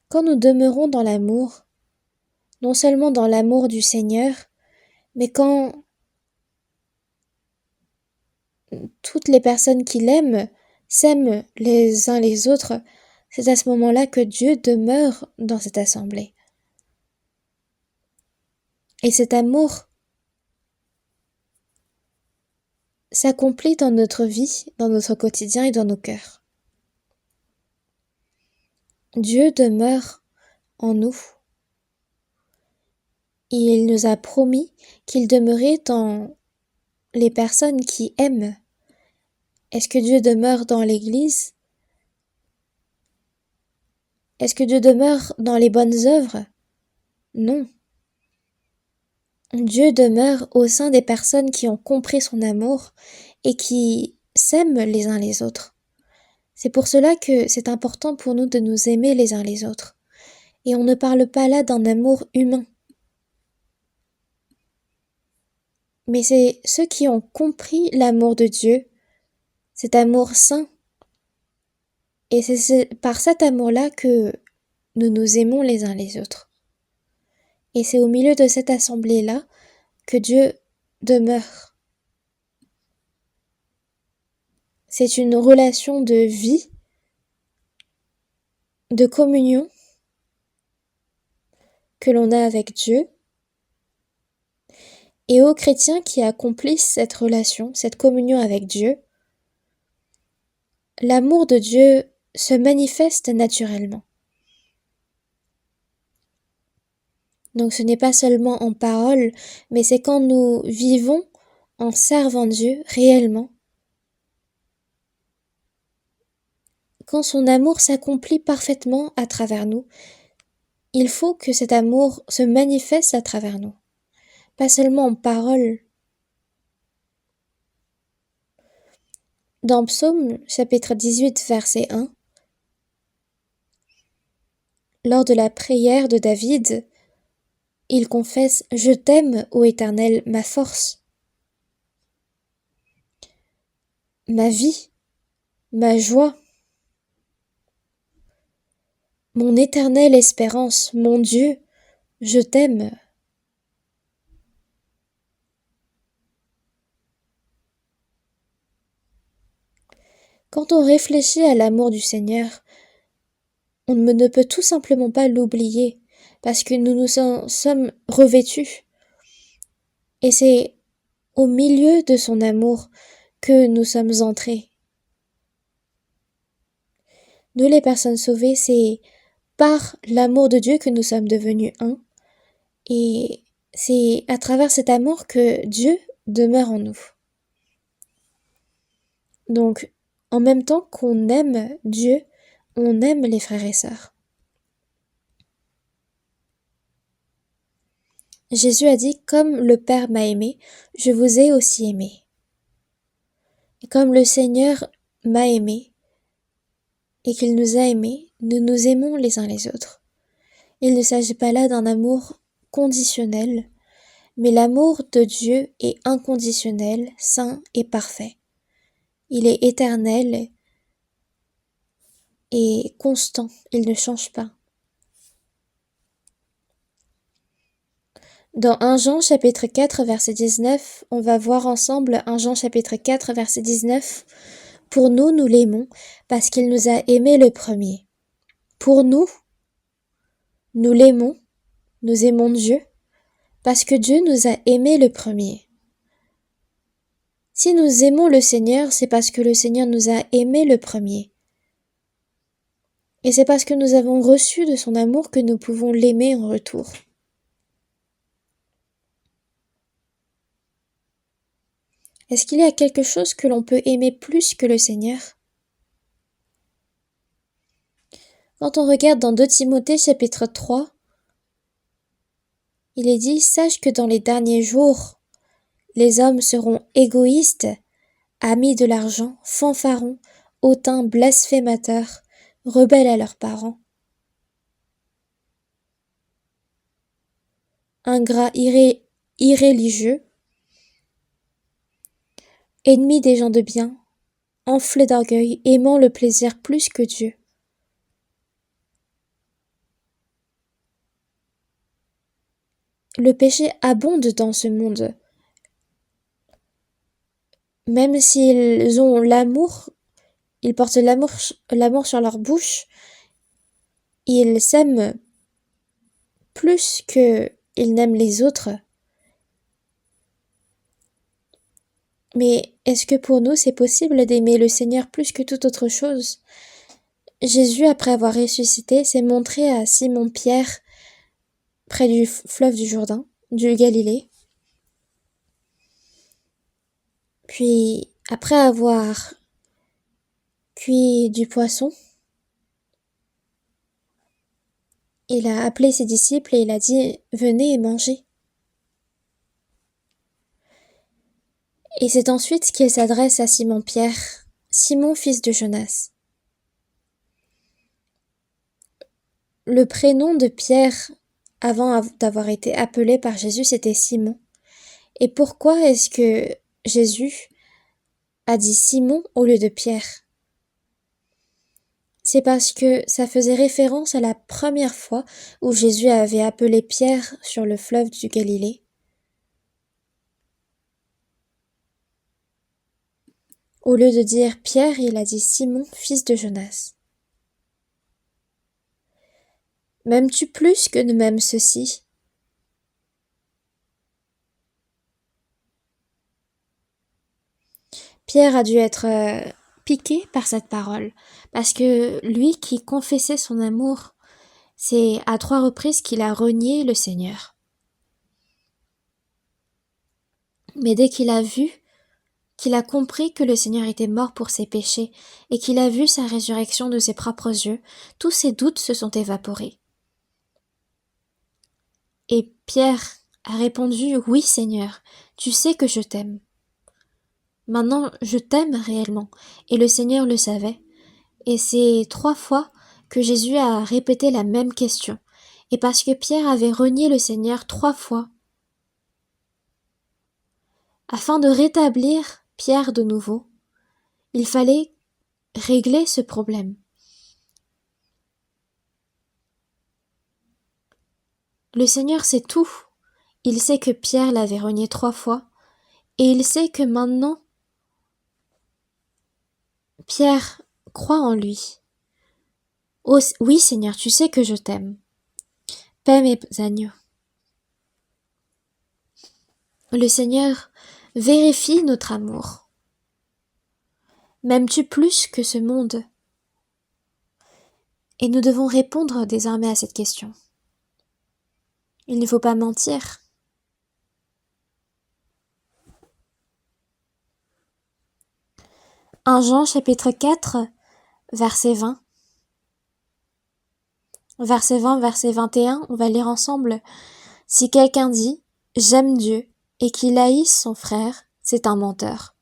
Quand nous demeurons dans l'amour, non seulement dans l'amour du Seigneur, mais quand toutes les personnes qui l'aiment s'aiment les uns les autres, c'est à ce moment-là que Dieu demeure dans cette assemblée. Et cet amour s'accomplit dans notre vie, dans notre quotidien et dans nos cœurs. Dieu demeure en nous. Il nous a promis qu'il demeurait dans les personnes qui aiment. Est-ce que Dieu demeure dans l'Église? Est-ce que Dieu demeure dans les bonnes œuvres? Non. Dieu demeure au sein des personnes qui ont compris son amour et qui s'aiment les uns les autres. C'est pour cela que c'est important pour nous de nous aimer les uns les autres. Et on ne parle pas là d'un amour humain. Mais c'est ceux qui ont compris l'amour de Dieu, cet amour saint. Et c'est par cet amour-là que nous nous aimons les uns les autres. Et c'est au milieu de cette assemblée-là que Dieu demeure. C'est une relation de vie, de communion que l'on a avec Dieu. Et aux chrétiens qui accomplissent cette relation, cette communion avec Dieu, l'amour de Dieu se manifeste naturellement. Donc ce n'est pas seulement en parole, mais c'est quand nous vivons en servant Dieu réellement, quand son amour s'accomplit parfaitement à travers nous. Il faut que cet amour se manifeste à travers nous, pas seulement en parole. Dans Psaume chapitre 18 verset 1, lors de la prière de David, il confesse « Je t'aime, ô Éternel, ma force, ma vie, ma joie, Mon éternelle espérance, mon Dieu, je t'aime. Quand on réfléchit à l'amour du Seigneur, on ne peut tout simplement pas l'oublier, parce que nous nous en sommes revêtus. Et c'est au milieu de son amour que nous sommes entrés. Nous les personnes sauvées, c'est par l'amour de Dieu que nous sommes devenus un, et c'est à travers cet amour que Dieu demeure en nous. Donc, en même temps qu'on aime Dieu, on aime les frères et sœurs. Jésus a dit, comme le Père m'a aimé, je vous ai aussi aimé. Et comme le Seigneur m'a aimé, et qu'il nous a aimés, nous nous aimons les uns les autres. Il ne s'agit pas là d'un amour conditionnel, mais l'amour de Dieu est inconditionnel, saint et parfait. Il est éternel et constant, il ne change pas. Dans 1 Jean chapitre 4 verset 19, on va voir ensemble 1 Jean chapitre 4 verset 19. Pour nous, nous l'aimons parce qu'il nous a aimés le premier. Pour nous l'aimons, nous aimons Dieu parce que Dieu nous a aimés le premier. Si nous aimons le Seigneur, c'est parce que le Seigneur nous a aimés le premier. Et c'est parce que nous avons reçu de son amour que nous pouvons l'aimer en retour. Est-ce qu'il y a quelque chose que l'on peut aimer plus que le Seigneur? Quand on regarde dans 2 Timothée chapitre 3, il est dit « Sache que dans les derniers jours, les hommes seront égoïstes, amis de l'argent, fanfarons, hautains, blasphémateurs, rebelles à leurs parents, ingrats, irréligieux, ennemis des gens de bien, enflés d'orgueil, aimant le plaisir plus que Dieu. » Le péché abonde dans ce monde. Même s'ils ont l'amour, ils portent l'amour sur leur bouche, ils s'aiment plus qu'ils n'aiment les autres. Mais est-ce que pour nous c'est possible d'aimer le Seigneur plus que toute autre chose? Jésus, après avoir ressuscité, s'est montré à Simon-Pierre près du fleuve du Jourdain, du Galilée. Puis, après avoir cuit du poisson, il a appelé ses disciples et il a dit « Venez et mangez ». Et c'est ensuite qu'il s'adresse à Simon-Pierre, « Simon, fils de Jonas ». Le prénom de Pierre, avant d'avoir été appelé par Jésus, c'était Simon. Et pourquoi est-ce que Jésus a dit Simon au lieu de Pierre? C'est parce que ça faisait référence à la première fois où Jésus avait appelé Pierre sur le fleuve du Galilée. Au lieu de dire Pierre, il a dit Simon, fils de Jonas. M'aimes-tu plus que ne m'aime ceci? Pierre a dû être piqué par cette parole, parce que lui qui confessait son amour, c'est à 3 reprises qu'il a renié le Seigneur. Mais dès qu'il a vu, qu'il a compris que le Seigneur était mort pour ses péchés, et qu'il a vu sa résurrection de ses propres yeux, tous ses doutes se sont évaporés. Et Pierre a répondu « Oui, Seigneur, tu sais que je t'aime. » Maintenant, je t'aime réellement, et le Seigneur le savait. Et c'est 3 fois que Jésus a répété la même question. Et parce que Pierre avait renié le Seigneur 3 fois, afin de rétablir Pierre de nouveau, il fallait régler ce problème. Le Seigneur sait tout. Il sait que Pierre l'avait renié 3 fois, et il sait que maintenant, Pierre croit en lui. Oh, oui, Seigneur, tu sais que je t'aime. Paix mes agneaux. Le Seigneur vérifie notre amour. M'aimes-tu plus que ce monde? Et nous devons répondre désormais à cette question. Il ne faut pas mentir. 1 Jean chapitre 4, verset 20. Verset 20, verset 21, on va lire ensemble. Si quelqu'un dit « J'aime Dieu » et qu'il haïsse son frère, c'est un menteur.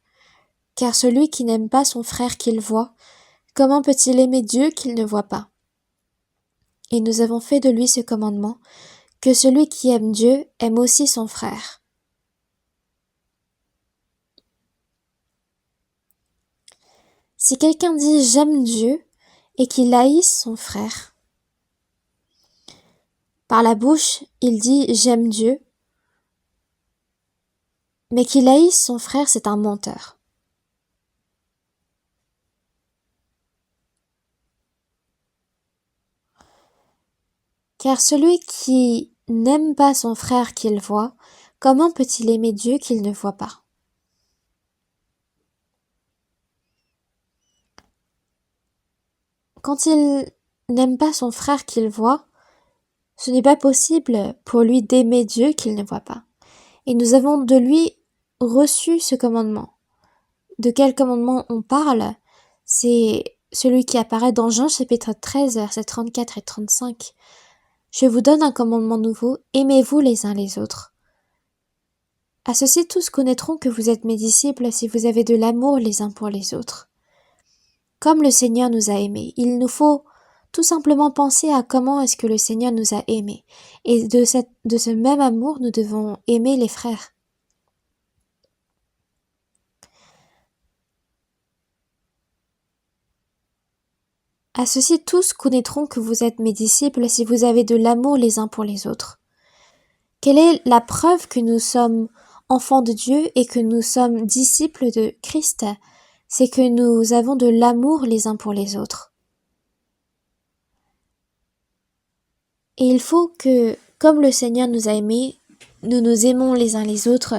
Car celui qui n'aime pas son frère qu'il voit, comment peut-il aimer Dieu qu'il ne voit pas? Et nous avons fait de lui ce commandement, que celui qui aime Dieu aime aussi son frère. Si quelqu'un dit « J'aime Dieu » et qu'il haïsse son frère, par la bouche, il dit « J'aime Dieu », mais qu'il haïsse son frère, c'est un menteur. Car celui qui n'aime pas son frère qu'il voit, comment peut-il aimer Dieu qu'il ne voit pas? Quand il n'aime pas son frère qu'il voit, ce n'est pas possible pour lui d'aimer Dieu qu'il ne voit pas. Et nous avons de lui reçu ce commandement. De quel commandement on parle? C'est celui qui apparaît dans Jean chapitre 13, versets 34 et 35. Je vous donne un commandement nouveau, aimez-vous les uns les autres. À ceci tous connaîtront que vous êtes mes disciples si vous avez de l'amour les uns pour les autres. Comme le Seigneur nous a aimés, il nous faut tout simplement penser à comment est-ce que le Seigneur nous a aimés. Et de ce même amour, nous devons aimer les frères. À ceci tous connaîtront que vous êtes mes disciples si vous avez de l'amour les uns pour les autres. Quelle est la preuve que nous sommes enfants de Dieu et que nous sommes disciples de Christ? C'est que nous avons de l'amour les uns pour les autres. Et il faut que, comme le Seigneur nous a aimés, nous nous aimons les uns les autres.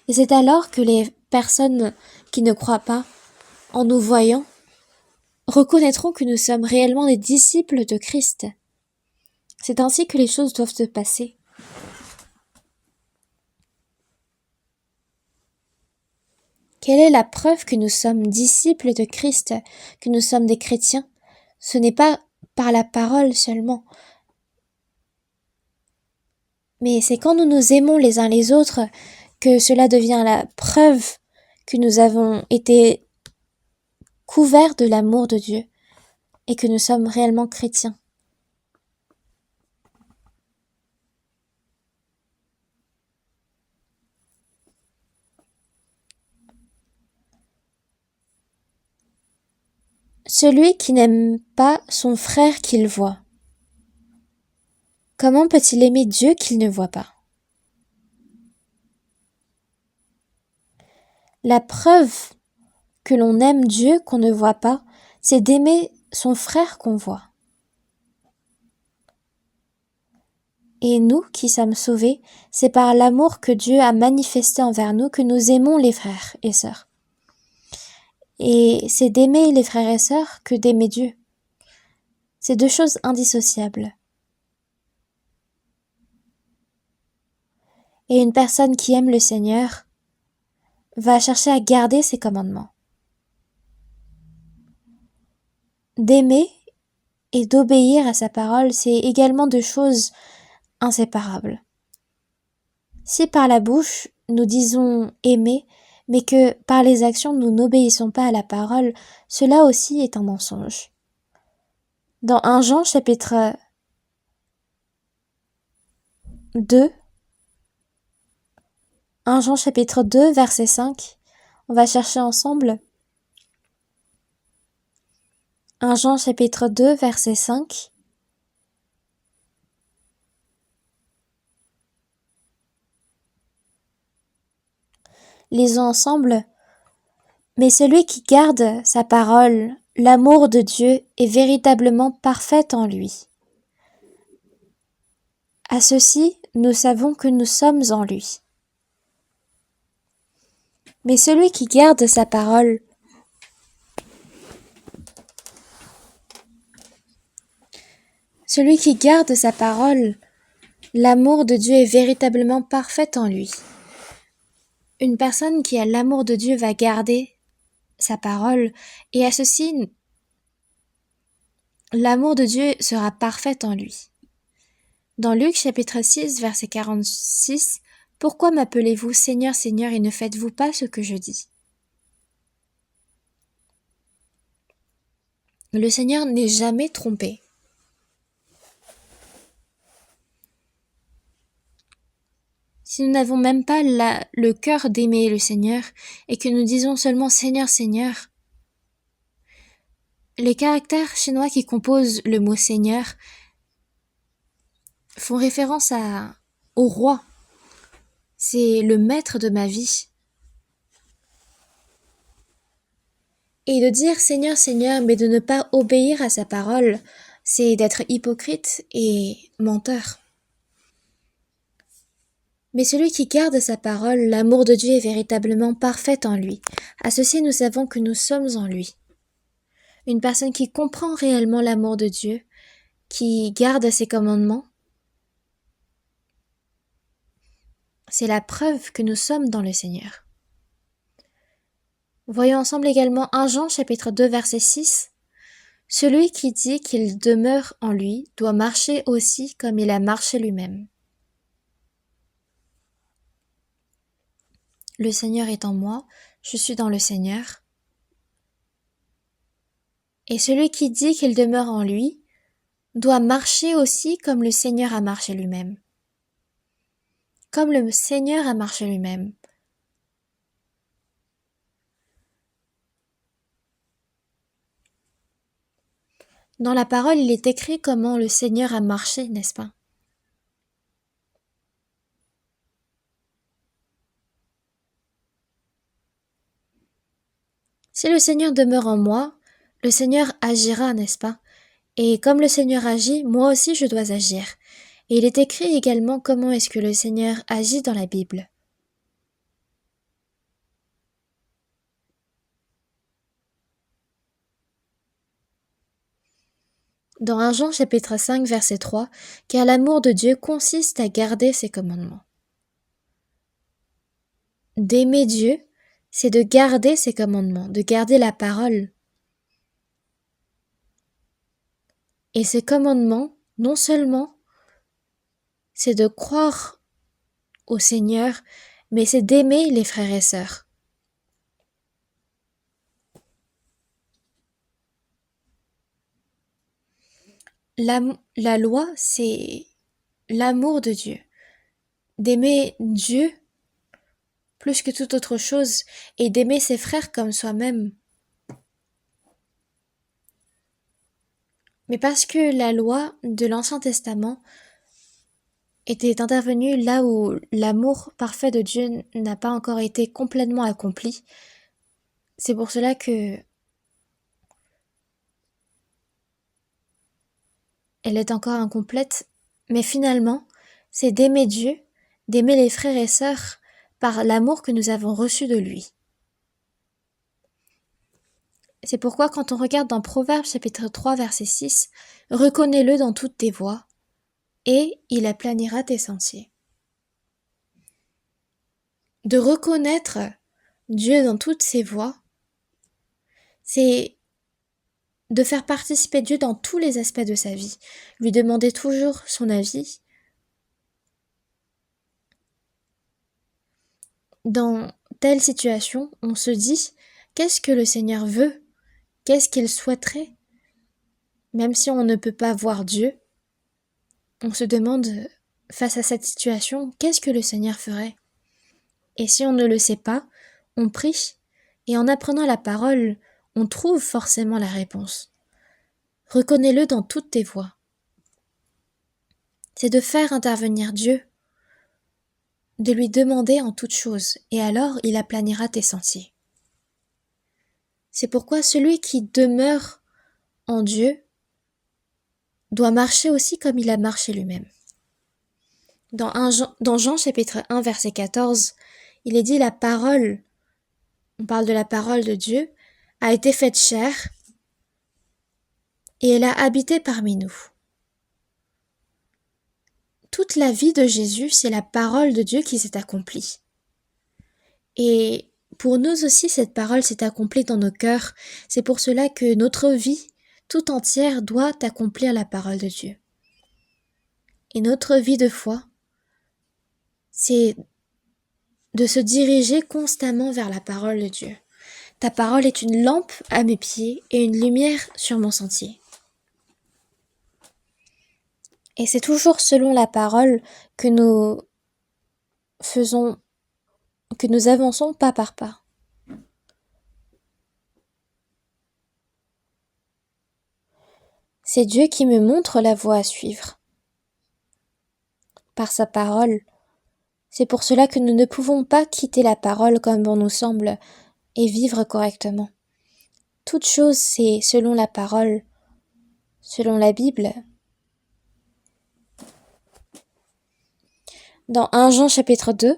Et c'est alors que les personnes qui ne croient pas, en nous voyant, reconnaîtront que nous sommes réellement des disciples de Christ. C'est ainsi que les choses doivent se passer. Quelle est la preuve que nous sommes disciples de Christ, que nous sommes des chrétiens? Ce n'est pas par la parole seulement, mais c'est quand nous nous aimons les uns les autres que cela devient la preuve que nous avons été couverts de l'amour de Dieu et que nous sommes réellement chrétiens. Celui qui n'aime pas son frère qu'il voit, comment peut-il aimer Dieu qu'il ne voit pas? La preuve que l'on aime Dieu qu'on ne voit pas, c'est d'aimer son frère qu'on voit. Et nous qui sommes sauvés, c'est par l'amour que Dieu a manifesté envers nous que nous aimons les frères et sœurs. Et c'est d'aimer les frères et sœurs que d'aimer Dieu. C'est deux choses indissociables. Et une personne qui aime le Seigneur va chercher à garder ses commandements. D'aimer et d'obéir à sa parole, c'est également deux choses inséparables. Si par la bouche nous disons aimer, mais que par les actions nous n'obéissons pas à la parole, cela aussi est un mensonge. Dans 1 Jean chapitre 2, 1 Jean chapitre 2 verset 5, on va chercher ensemble. 1 Jean chapitre 2 verset 5. Lisons ensemble. Mais celui qui garde sa parole, l'amour de Dieu est véritablement parfait en lui. À ceci, nous savons que nous sommes en lui. Mais celui qui garde sa parole, l'amour de Dieu est véritablement parfait en lui. Une personne qui a l'amour de Dieu va garder sa parole, et à ceci, l'amour de Dieu sera parfait en lui. Dans Luc chapitre 6, verset 46, « Pourquoi m'appelez-vous Seigneur, Seigneur, et ne faites-vous pas ce que je dis ?» Le Seigneur n'est jamais trompé. Si nous n'avons même pas le cœur d'aimer le Seigneur et que nous disons seulement Seigneur, Seigneur, les caractères chinois qui composent le mot Seigneur font référence au roi. C'est le maître de ma vie. Et de dire Seigneur, Seigneur, mais de ne pas obéir à sa parole, c'est d'être hypocrite et menteur. Mais celui qui garde sa parole, l'amour de Dieu est véritablement parfait en lui. À ceci, nous savons que nous sommes en lui. Une personne qui comprend réellement l'amour de Dieu, qui garde ses commandements, c'est la preuve que nous sommes dans le Seigneur. Voyons ensemble également 1 Jean chapitre 2 verset 6. Celui qui dit qu'il demeure en lui doit marcher aussi comme il a marché lui-même. Le Seigneur est en moi, je suis dans le Seigneur. Et celui qui dit qu'il demeure en lui doit marcher aussi comme le Seigneur a marché lui-même. Comme le Seigneur a marché lui-même. Dans la parole, il est écrit comment le Seigneur a marché, n'est-ce pas? Si le Seigneur demeure en moi, le Seigneur agira, n'est-ce pas? Et comme le Seigneur agit, moi aussi je dois agir. Et il est écrit également comment est-ce que le Seigneur agit dans la Bible. Dans 1 Jean chapitre 5 verset 3, « Car l'amour de Dieu consiste à garder ses commandements. » D'aimer Dieu, c'est de garder ses commandements, de garder la parole. Et ces commandements, non seulement, c'est de croire au Seigneur, mais c'est d'aimer les frères et sœurs. La loi, c'est l'amour de Dieu. D'aimer Dieu plus que toute autre chose et d'aimer ses frères comme soi-même. Mais parce que la loi de l'Ancien Testament était intervenue là où l'amour parfait de Dieu n'a pas encore été complètement accompli, c'est pour cela que elle est encore incomplète, mais finalement, c'est d'aimer Dieu, d'aimer les frères et sœurs par l'amour que nous avons reçu de lui. C'est pourquoi quand on regarde dans Proverbes chapitre 3 verset 6, « Reconnais-le dans toutes tes voies, et il aplanira tes sentiers. » De reconnaître Dieu dans toutes ses voies, c'est de faire participer Dieu dans tous les aspects de sa vie, lui demander toujours son avis. Dans telle situation, on se dit, qu'est-ce que le Seigneur veut? Qu'est-ce qu'il souhaiterait? Même si on ne peut pas voir Dieu, on se demande, face à cette situation, qu'est-ce que le Seigneur ferait? Et si on ne le sait pas, on prie, et en apprenant la parole, on trouve forcément la réponse. Reconnais-le dans toutes tes voies. C'est de faire intervenir Dieu de lui demander en toute chose, et alors il aplanira tes sentiers. C'est pourquoi celui qui demeure en Dieu doit marcher aussi comme il a marché lui-même. Dans Jean chapitre 1 verset 14, il est dit la parole, on parle de la parole de Dieu, a été faite chair et elle a habité parmi nous. Toute la vie de Jésus, c'est la parole de Dieu qui s'est accomplie. Et pour nous aussi, cette parole s'est accomplie dans nos cœurs. C'est pour cela que notre vie tout entière doit accomplir la parole de Dieu. Et notre vie de foi, c'est de se diriger constamment vers la parole de Dieu. Ta parole est une lampe à mes pieds et une lumière sur mon sentier. Et c'est toujours selon la parole que nous avançons pas par pas. C'est Dieu qui me montre la voie à suivre. Par sa parole. C'est pour cela que nous ne pouvons pas quitter la parole comme bon nous semble et vivre correctement. Toute chose, c'est selon la parole, selon la Bible. Dans 1 Jean chapitre 2,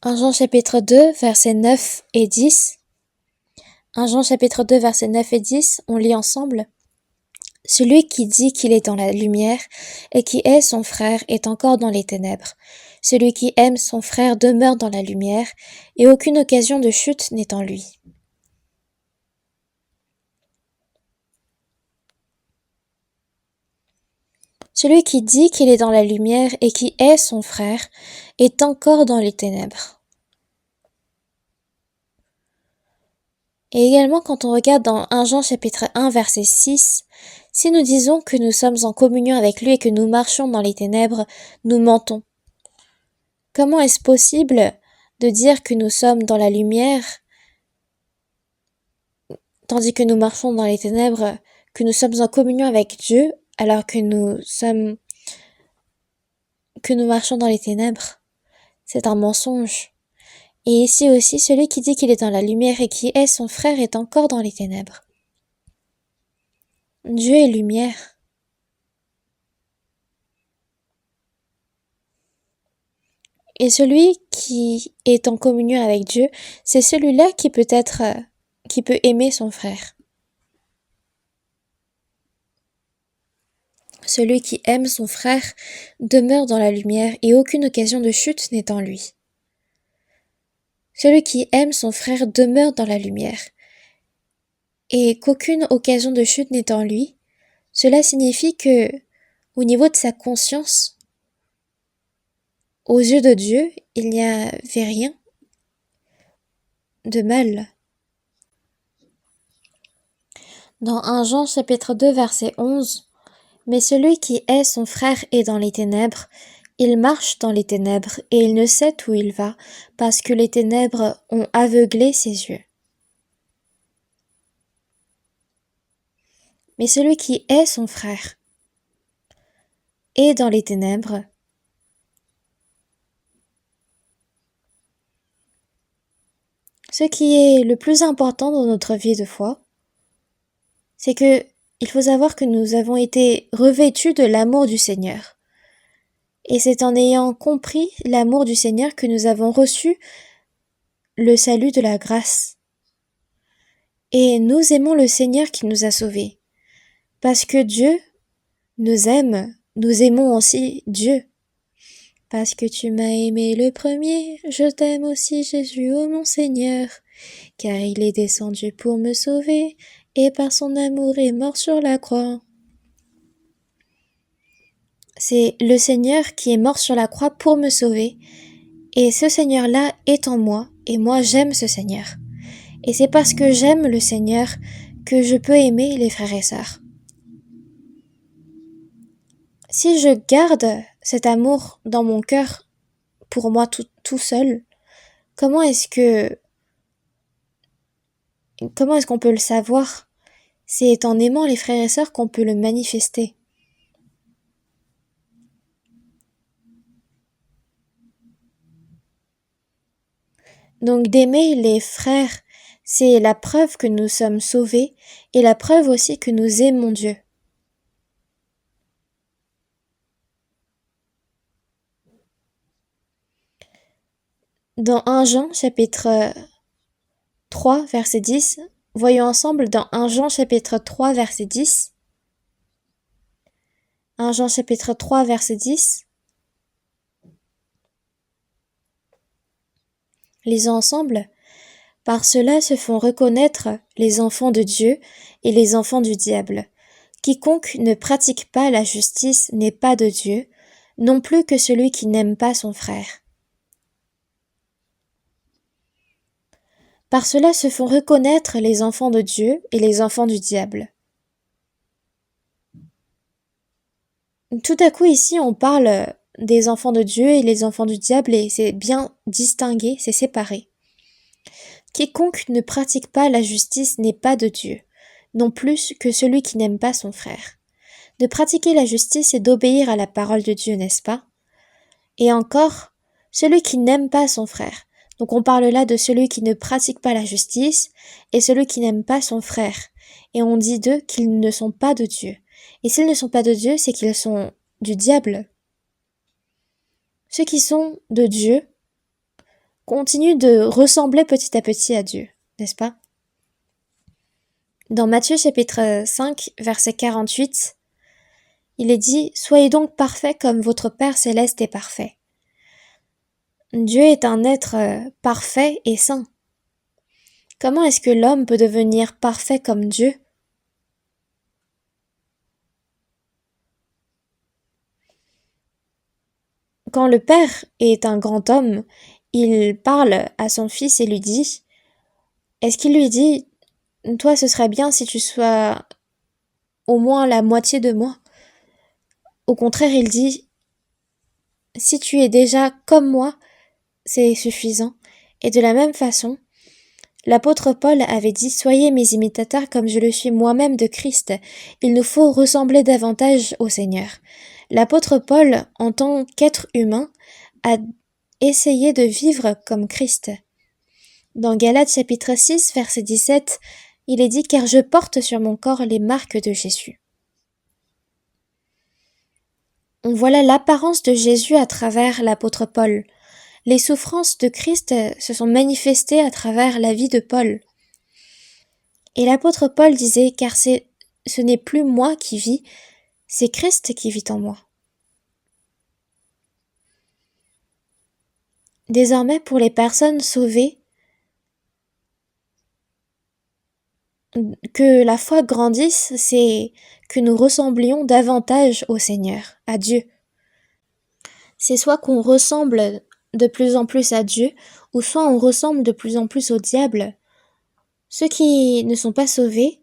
Jean chapitre 2, versets 9 et 10. 1 Jean chapitre 2, versets 9 et 10, on lit ensemble. Celui qui dit qu'il est dans la lumière et qui est son frère est encore dans les ténèbres. Celui qui aime son frère demeure dans la lumière et aucune occasion de chute n'est en lui. Celui qui dit qu'il est dans la lumière et qui est son frère est encore dans les ténèbres. Et également quand on regarde dans 1 Jean chapitre 1 verset 6, si nous disons que nous sommes en communion avec lui et que nous marchons dans les ténèbres, nous mentons. Comment est-ce possible de dire que nous sommes dans la lumière, tandis que nous marchons dans les ténèbres, que nous sommes en communion avec Dieu, alors que nous marchons dans les ténèbres? C'est un mensonge. Et ici aussi, celui qui dit qu'il est dans la lumière et qui est son frère est encore dans les ténèbres. Dieu est lumière. Et celui qui est en communion avec Dieu, c'est celui-là qui peut aimer son frère. Celui qui aime son frère demeure dans la lumière et aucune occasion de chute n'est en lui. Celui qui aime son frère demeure dans la lumière et qu'aucune occasion de chute n'est en lui. Cela signifie que, au niveau de sa conscience, aux yeux de Dieu, il n'y avait rien de mal. Dans 1 Jean chapitre 2 verset 11, « Mais celui qui est son frère est dans les ténèbres, il marche dans les ténèbres et il ne sait où il va, parce que les ténèbres ont aveuglé ses yeux. Mais celui qui est son frère est dans les ténèbres, ce qui est le plus important dans notre vie de foi, c'est que il faut savoir que nous avons été revêtus de l'amour du Seigneur. Et c'est en ayant compris l'amour du Seigneur que nous avons reçu le salut de la grâce. Et nous aimons le Seigneur qui nous a sauvés. Parce que Dieu nous aime, nous aimons aussi Dieu. Parce que tu m'as aimé le premier, je t'aime aussi Jésus, ô mon Seigneur. Car il est descendu pour me sauver, et par son amour est mort sur la croix. C'est le Seigneur qui est mort sur la croix pour me sauver, et ce Seigneur-là est en moi, et moi j'aime ce Seigneur. Et c'est parce que j'aime le Seigneur que je peux aimer les frères et sœurs. Si je garde cet amour dans mon cœur pour moi tout seul, comment est-ce qu'on peut le savoir? C'est en aimant les frères et sœurs qu'on peut le manifester. Donc d'aimer les frères, c'est la preuve que nous sommes sauvés et la preuve aussi que nous aimons Dieu. Dans 1 Jean chapitre 3 verset 10, voyons ensemble dans 1 Jean chapitre 3 verset 10. 1 Jean chapitre 3 verset 10. Lisons ensemble. Par cela se font reconnaître les enfants de Dieu et les enfants du diable. Quiconque ne pratique pas la justice n'est pas de Dieu, non plus que celui qui n'aime pas son frère. Par cela se font reconnaître les enfants de Dieu et les enfants du diable. Tout à coup ici on parle des enfants de Dieu et les enfants du diable et c'est bien distingué, c'est séparé. Quiconque ne pratique pas la justice n'est pas de Dieu, non plus que celui qui n'aime pas son frère. De pratiquer la justice et d'obéir à la parole de Dieu, n'est-ce pas? Et encore, celui qui n'aime pas son frère. Donc on parle là de celui qui ne pratique pas la justice et celui qui n'aime pas son frère. Et on dit d'eux qu'ils ne sont pas de Dieu. Et s'ils ne sont pas de Dieu, c'est qu'ils sont du diable. Ceux qui sont de Dieu continuent de ressembler petit à petit à Dieu, n'est-ce pas? Dans Matthieu chapitre 5, verset 48, il est dit « Soyez donc parfaits comme votre Père céleste est parfait ». Dieu est un être parfait et saint. Comment est-ce que l'homme peut devenir parfait comme Dieu? Quand le Père est un grand homme, il parle à son fils et lui dit, est-ce qu'il lui dit, toi ce serait bien si tu sois au moins la moitié de moi? Au contraire, il dit, si tu es déjà comme moi, c'est suffisant. Et de la même façon, l'apôtre Paul avait dit « Soyez mes imitateurs comme je le suis moi-même de Christ. Il nous faut ressembler davantage au Seigneur. » L'apôtre Paul, en tant qu'être humain, a essayé de vivre comme Christ. Dans Galates chapitre 6, verset 17, il est dit « Car je porte sur mon corps les marques de Jésus. » On voit là l'apparence de Jésus à travers l'apôtre Paul. Les souffrances de Christ se sont manifestées à travers la vie de Paul. Et l'apôtre Paul disait, car ce n'est plus moi qui vis, c'est Christ qui vit en moi. Désormais, pour les personnes sauvées, que la foi grandisse, c'est que nous ressemblions davantage au Seigneur, à Dieu. C'est soit qu'on ressemble de plus en plus à Dieu, ou soit on ressemble de plus en plus au diable. Ceux qui ne sont pas sauvés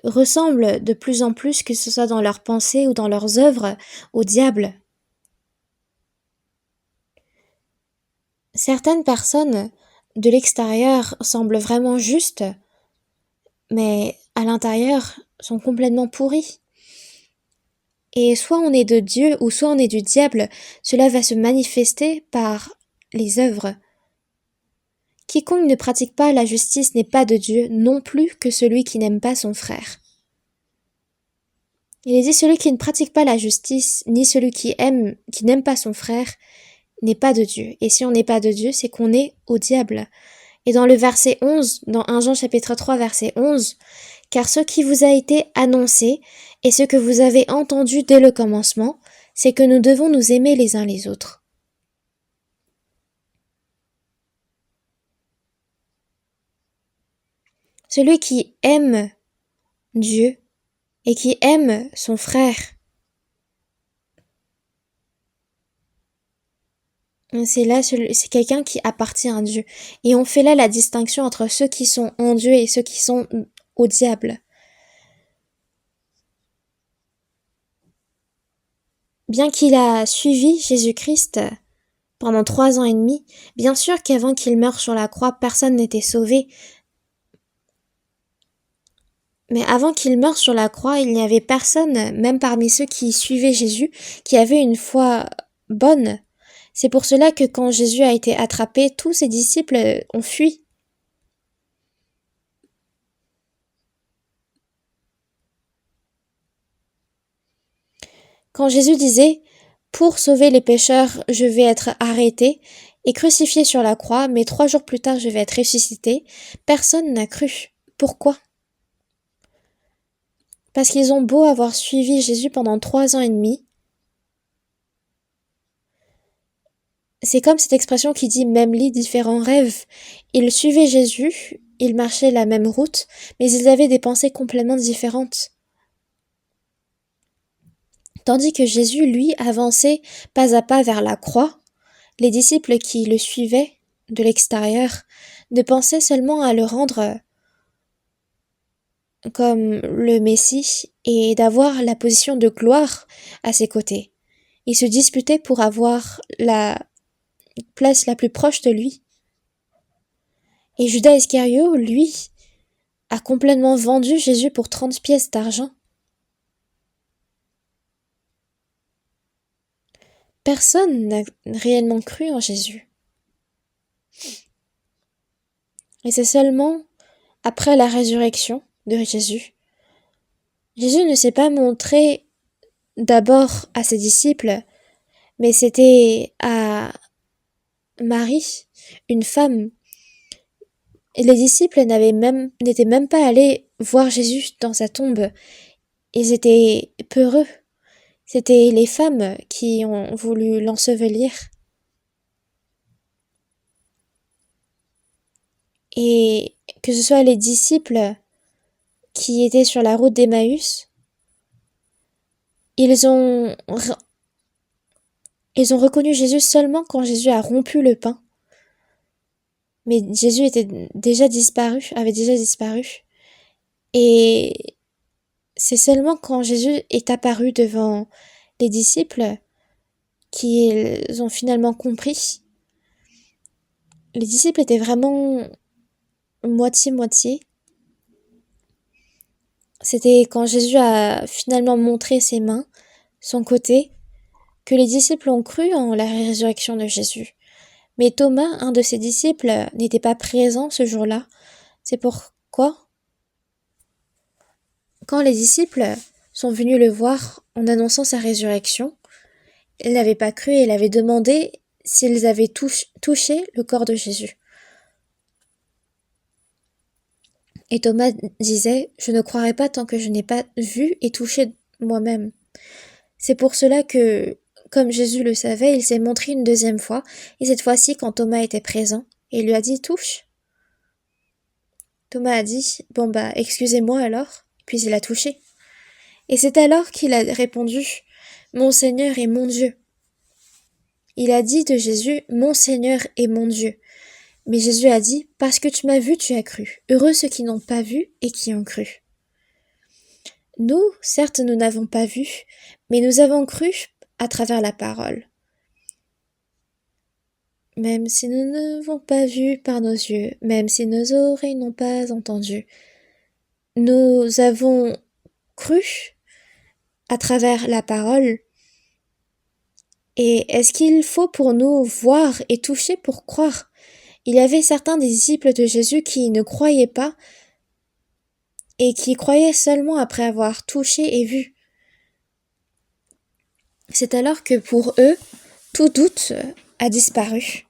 ressemblent de plus en plus, que ce soit dans leurs pensées ou dans leurs œuvres, au diable. Certaines personnes de l'extérieur semblent vraiment justes, mais à l'intérieur sont complètement pourries. Et soit on est de Dieu ou soit on est du diable, cela va se manifester par les œuvres. Quiconque ne pratique pas la justice n'est pas de Dieu, non plus que celui qui n'aime pas son frère. Il est dit celui qui ne pratique pas la justice, ni celui qui n'aime pas son frère, n'est pas de Dieu. Et si on n'est pas de Dieu, c'est qu'on est au diable. Et dans le verset 11, dans 1 Jean chapitre 3 verset 11, « Car ce qui vous a été annoncé et ce que vous avez entendu dès le commencement, c'est que nous devons nous aimer les uns les autres. » Celui qui aime Dieu et qui aime son frère, c'est quelqu'un qui appartient à Dieu. Et on fait là la distinction entre ceux qui sont en Dieu et ceux qui sont au diable. Bien qu'il a suivi Jésus-Christ pendant 3 ans et demi, bien sûr qu'avant qu'il meure sur la croix, personne n'était sauvé. Mais avant qu'il meure sur la croix, il n'y avait personne, même parmi ceux qui suivaient Jésus, qui avait une foi bonne. C'est pour cela que quand Jésus a été attrapé, tous ses disciples ont fui. Quand Jésus disait « Pour sauver les pécheurs, je vais être arrêté et crucifié sur la croix, mais 3 jours plus tard je vais être ressuscité », personne n'a cru. Pourquoi? Parce qu'ils ont beau avoir suivi Jésus pendant 3 ans et demi. C'est comme cette expression qui dit même lit, différents rêves. Ils suivaient Jésus, ils marchaient la même route, mais ils avaient des pensées complètement différentes. Tandis que Jésus, lui, avançait pas à pas vers la croix, les disciples qui le suivaient de l'extérieur ne pensaient seulement à le rendre comme le Messie et d'avoir la position de gloire à ses côtés. Ils se disputaient pour avoir la place la plus proche de lui. Et Judas Iscario, lui, a complètement vendu Jésus pour 30 pièces d'argent. Personne n'a réellement cru en Jésus. Et c'est seulement après la résurrection de Jésus. Jésus ne s'est pas montré d'abord à ses disciples, mais c'était à Marie, une femme. Et les disciples n'étaient même pas allés voir Jésus dans sa tombe. Ils étaient peureux. C'était les femmes qui ont voulu l'ensevelir. Et que ce soit les disciples qui étaient sur la route d'Emmaüs, ils ont reconnu Jésus seulement quand Jésus a rompu le pain. Mais Jésus avait déjà disparu. Et c'est seulement quand Jésus est apparu devant les disciples qu'ils ont finalement compris. Les disciples étaient vraiment moitié-moitié. C'était quand Jésus a finalement montré ses mains, son côté, que les disciples ont cru en la résurrection de Jésus. Mais Thomas, un de ses disciples, n'était pas présent ce jour-là. C'est pourquoi, quand les disciples sont venus le voir en annonçant sa résurrection, ils n'avaient pas cru et il avait demandé s'ils avaient touché le corps de Jésus. Et Thomas disait « Je ne croirai pas tant que je n'ai pas vu et touché moi-même ». C'est pour cela que, comme Jésus le savait, il s'est montré une deuxième fois, et cette fois-ci quand Thomas était présent, et il lui a dit « Touche ». Thomas a dit « Bon bah, excusez-moi alors », puis il a touché. Et c'est alors qu'il a répondu « Mon Seigneur et mon Dieu ». Il a dit de Jésus « Mon Seigneur et mon Dieu ». Mais Jésus a dit « Parce que tu m'as vu, tu as cru. Heureux ceux qui n'ont pas vu et qui ont cru. » Nous, certes, nous n'avons pas vu, mais nous avons cru à travers la parole. Même si nous n'avons pas vu par nos yeux, même si nos oreilles n'ont pas entendu, nous avons cru à travers la parole. Et est-ce qu'il faut pour nous voir et toucher pour croire? Il y avait certains des disciples de Jésus qui ne croyaient pas et qui croyaient seulement après avoir touché et vu. C'est alors que pour eux, tout doute a disparu.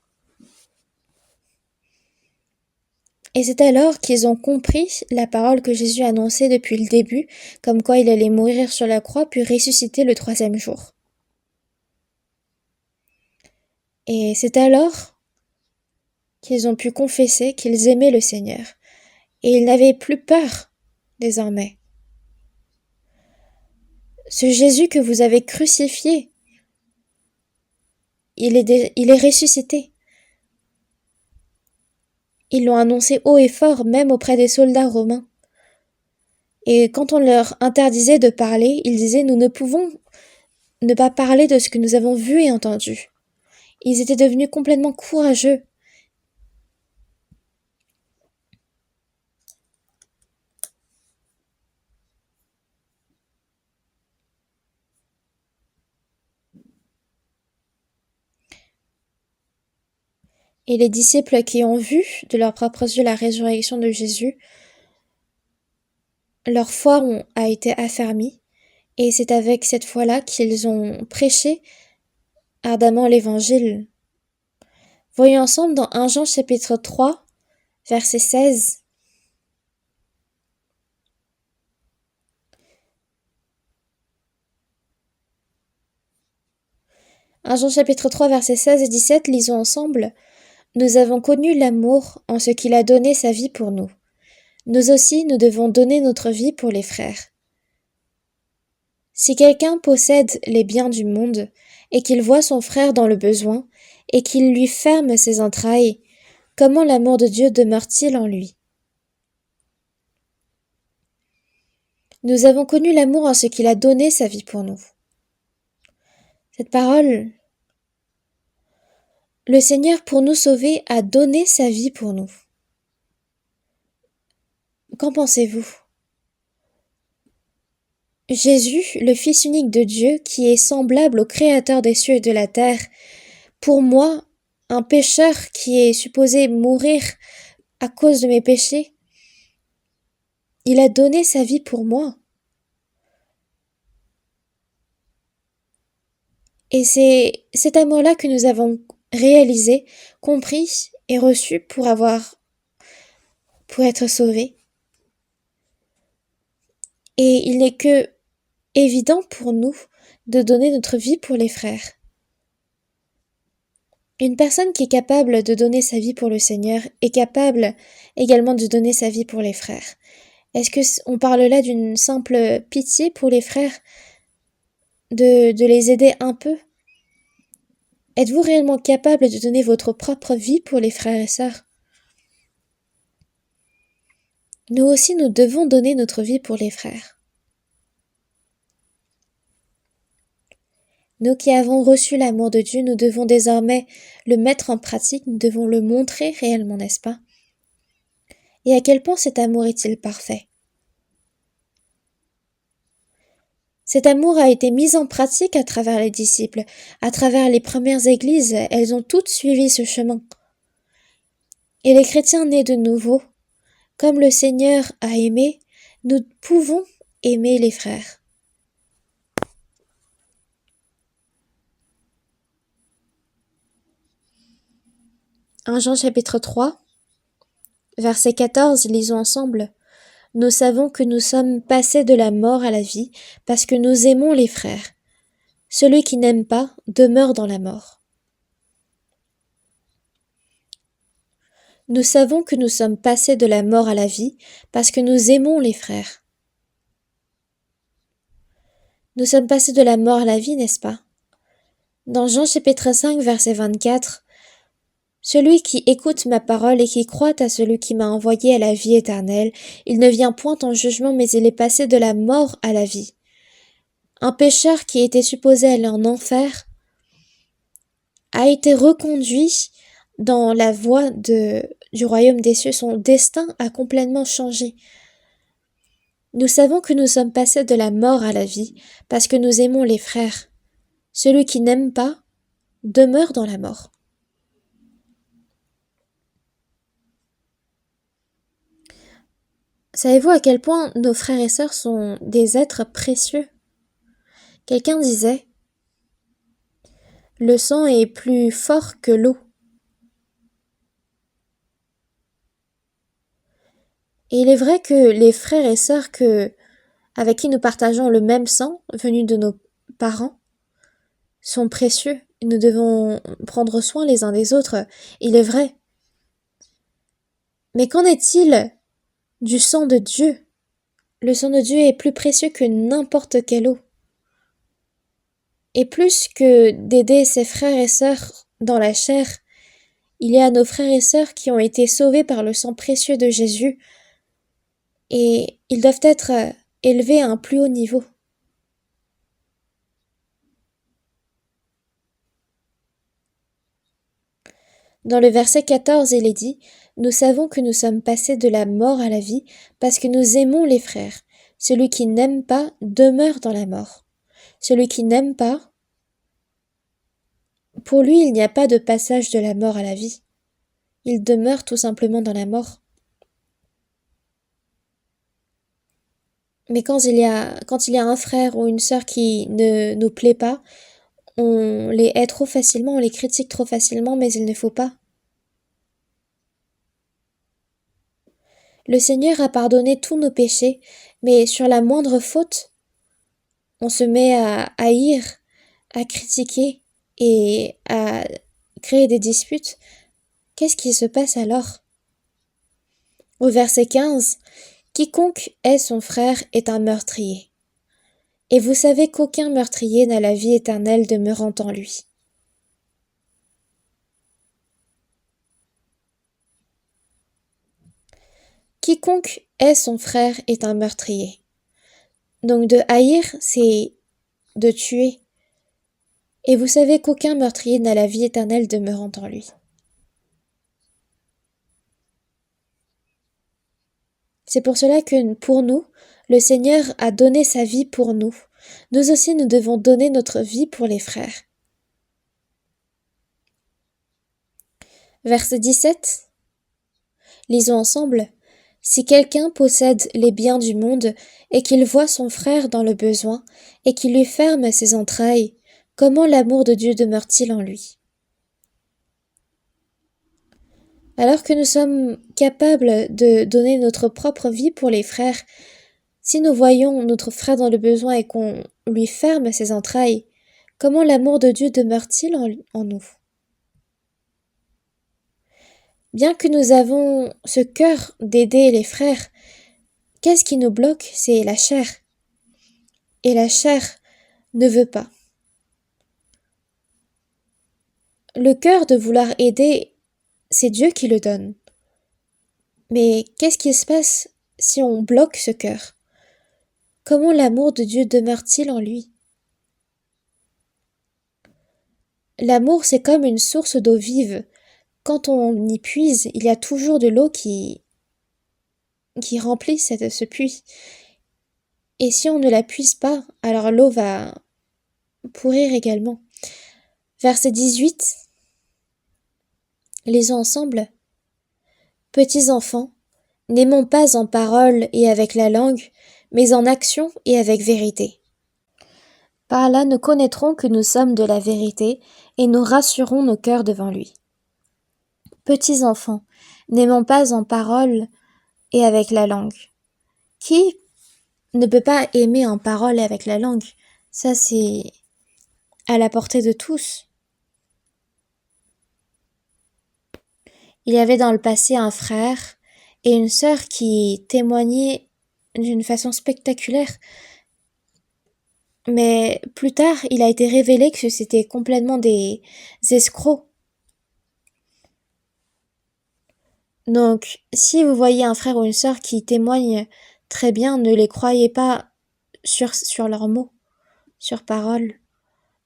Et c'est alors qu'ils ont compris la parole que Jésus annonçait depuis le début, comme quoi il allait mourir sur la croix puis ressusciter le 3e jour. Et c'est alors qu'ils ont pu confesser qu'ils aimaient le Seigneur. Et ils n'avaient plus peur, désormais. Ce Jésus que vous avez crucifié, il est ressuscité. Ils l'ont annoncé haut et fort, même auprès des soldats romains. Et quand on leur interdisait de parler, ils disaient « Nous ne pouvons ne pas parler de ce que nous avons vu et entendu ». Ils étaient devenus complètement courageux. Et les disciples qui ont vu de leurs propres yeux la résurrection de Jésus, leur foi a été affermie, et c'est avec cette foi-là qu'ils ont prêché ardemment l'évangile. Voyons ensemble dans 1 Jean chapitre 3, verset 16. « 1 Jean chapitre 3, verset 16 et 17, lisons ensemble. « Nous avons connu l'amour en ce qu'il a donné sa vie pour nous. Nous aussi, nous devons donner notre vie pour les frères. Si quelqu'un possède les biens du monde, et qu'il voit son frère dans le besoin, et qu'il lui ferme ses entrailles, comment l'amour de Dieu demeure-t-il en lui? Nous avons connu l'amour en ce qu'il a donné sa vie pour nous. » Cette parole, le Seigneur pour nous sauver a donné sa vie pour nous. Qu'en pensez-vous? Jésus, le Fils unique de Dieu, qui est semblable au Créateur des cieux et de la terre, pour moi, un pécheur qui est supposé mourir à cause de mes péchés, il a donné sa vie pour moi. Et c'est cet amour-là que nous avons réalisé, compris et reçu pour être sauvés. Et il n'est que évident pour nous de donner notre vie pour les frères. Une personne qui est capable de donner sa vie pour le Seigneur est capable également de donner sa vie pour les frères. Est-ce que on parle là d'une simple pitié pour les frères, de les aider un peu? Êtes-vous réellement capable de donner votre propre vie pour les frères et sœurs? Nous aussi, nous devons donner notre vie pour les frères. Nous qui avons reçu l'amour de Dieu, nous devons désormais le mettre en pratique, nous devons le montrer réellement, n'est-ce pas? Et à quel point cet amour est-il parfait? Cet amour a été mis en pratique à travers les disciples, à travers les premières églises, elles ont toutes suivi ce chemin. Et les chrétiens nés de nouveau, comme le Seigneur a aimé, nous pouvons aimer les frères. « 1 Jean chapitre 3, verset 14, lisons ensemble. « Nous savons que nous sommes passés de la mort à la vie parce que nous aimons les frères. Celui qui n'aime pas demeure dans la mort. » Nous savons que nous sommes passés de la mort à la vie parce que nous aimons les frères. Nous sommes passés de la mort à la vie, n'est-ce pas? Dans Jean chapitre 5, verset 24, « Celui qui écoute ma parole et qui croit à celui qui m'a envoyé à la vie éternelle, il ne vient point en jugement, mais il est passé de la mort à la vie. » Un pécheur qui était supposé aller en enfer a été reconduit dans la voie du royaume des cieux. Son destin a complètement changé. Nous savons que nous sommes passés de la mort à la vie parce que nous aimons les frères. Celui qui n'aime pas demeure dans la mort. Savez-vous à quel point nos frères et sœurs sont des êtres précieux? Quelqu'un disait « Le sang est plus fort que l'eau. » Et il est vrai que les frères et sœurs avec qui nous partageons le même sang, venus de nos parents, sont précieux. Nous devons prendre soin les uns des autres, il est vrai. Mais qu'en est-il du sang de Dieu? Le sang de Dieu est plus précieux que n'importe quelle eau. Et plus que d'aider ses frères et sœurs dans la chair, il y a nos frères et sœurs qui ont été sauvés par le sang précieux de Jésus, et ils doivent être élevés à un plus haut niveau. Dans le verset 14, il est dit « Nous savons que nous sommes passés de la mort à la vie parce que nous aimons les frères. Celui qui n'aime pas demeure dans la mort. » Celui qui n'aime pas, pour lui, il n'y a pas de passage de la mort à la vie. il demeure tout simplement dans la mort. Mais quand il y a un frère ou une sœur qui ne nous plaît pas, on les hait trop facilement, on les critique trop facilement, mais il ne faut pas. Le Seigneur a pardonné tous nos péchés, mais sur la moindre faute, on se met à haïr, à critiquer et à créer des disputes. Qu'est-ce qui se passe alors? Au verset 15, quiconque hait son frère est un meurtrier. Et vous savez qu'aucun meurtrier n'a la vie éternelle demeurant en lui. Quiconque hait son frère est un meurtrier. Donc de haïr, c'est de tuer. Et vous savez qu'aucun meurtrier n'a la vie éternelle demeurant en lui. C'est pour cela que pour nous, le Seigneur a donné sa vie pour nous. Nous aussi, nous devons donner notre vie pour les frères. Verset 17. Lisons ensemble. Si quelqu'un possède les biens du monde et qu'il voit son frère dans le besoin et qu'il lui ferme ses entrailles, comment l'amour de Dieu demeure-t-il en lui? Alors que nous sommes capables de donner notre propre vie pour les frères, si nous voyons notre frère dans le besoin et qu'on lui ferme ses entrailles, comment l'amour de Dieu demeure-t-il en nous? Bien que nous avons ce cœur d'aider les frères, qu'est-ce qui nous bloque? C'est la chair. Et la chair ne veut pas. Le cœur de vouloir aider, c'est Dieu qui le donne. Mais qu'est-ce qui se passe si on bloque ce cœur? Comment l'amour de Dieu demeure-t-il en lui? L'amour, c'est comme une source d'eau vive. Quand on y puise, il y a toujours de l'eau qui remplit ce puits. Et si on ne la puise pas, alors l'eau va pourrir également. Verset 18. Lisons ensemble. Petits enfants, n'aimons pas en parole et avec la langue, mais en action et avec vérité. Par là, nous connaîtrons que nous sommes de la vérité et nous rassurons nos cœurs devant lui. Petits enfants, n'aimons pas en parole et avec la langue. Qui ne peut pas aimer en parole et avec la langue? Ça, c'est à la portée de tous. Il y avait dans le passé un frère et une sœur qui témoignaient d'une façon spectaculaire. Mais plus tard, il a été révélé que c'était complètement des escrocs. Donc, si vous voyez un frère ou une sœur qui témoigne très bien, ne les croyez pas sur leurs mots, sur parole.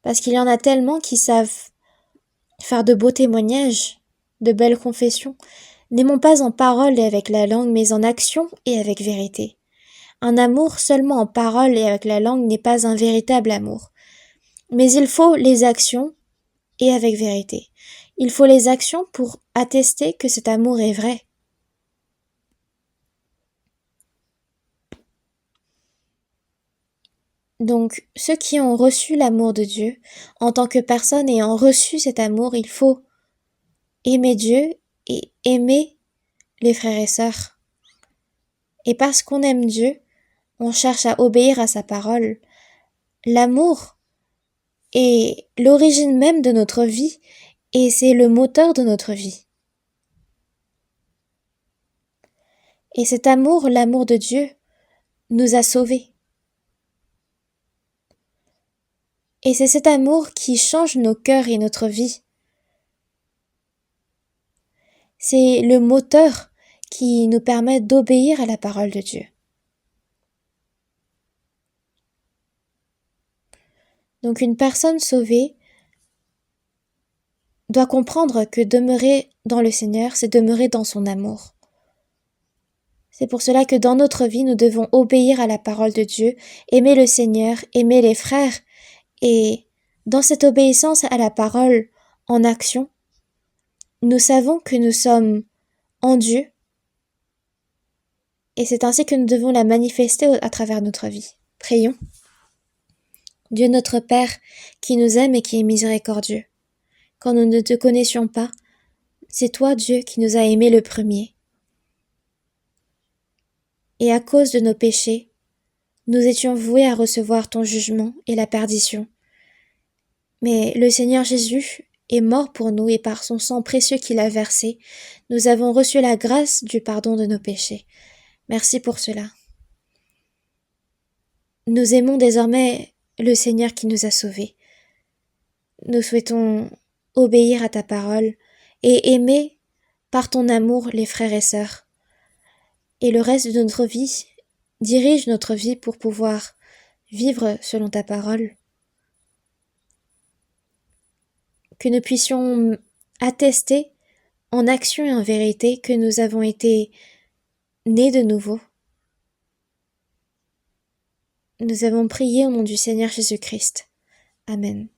Parce qu'il y en a tellement qui savent faire de beaux témoignages, de belles confessions. N'aimons pas en parole et avec la langue, mais en action et avec vérité. Un amour seulement en parole et avec la langue n'est pas un véritable amour. Mais il faut les actions et avec vérité. Il faut les actions pour attester que cet amour est vrai. Donc, ceux qui ont reçu l'amour de Dieu, en tant que personne ayant reçu cet amour, il faut aimer Dieu et aimer les frères et sœurs. Et parce qu'on aime Dieu, on cherche à obéir à sa parole. L'amour est l'origine même de notre vie et c'est le moteur de notre vie. Et cet amour, l'amour de Dieu, nous a sauvés. Et c'est cet amour qui change nos cœurs et notre vie. C'est le moteur qui nous permet d'obéir à la parole de Dieu. Donc une personne sauvée doit comprendre que demeurer dans le Seigneur, c'est demeurer dans son amour. C'est pour cela que dans notre vie, nous devons obéir à la parole de Dieu, aimer le Seigneur, aimer les frères, et dans cette obéissance à la parole en action, Nous savons que nous sommes en Dieu et c'est ainsi que nous devons la manifester à travers notre vie. Prions. Dieu notre Père, qui nous aime et qui est miséricordieux. Quand nous ne te connaissions pas, c'est toi, Dieu, qui nous as aimés le premier. Et à cause de nos péchés, nous étions voués à recevoir ton jugement et la perdition. Mais le Seigneur Jésus est mort pour nous et par son sang précieux qu'il a versé, nous avons reçu la grâce du pardon de nos péchés. Merci pour cela. Nous aimons désormais le Seigneur qui nous a sauvés. Nous souhaitons obéir à ta parole et aimer par ton amour les frères et sœurs. Et le reste de notre vie, dirige notre vie pour pouvoir vivre selon ta parole. Que nous puissions attester en action et en vérité que nous avons été nés de nouveau. Nous avons prié au nom du Seigneur Jésus-Christ. Amen.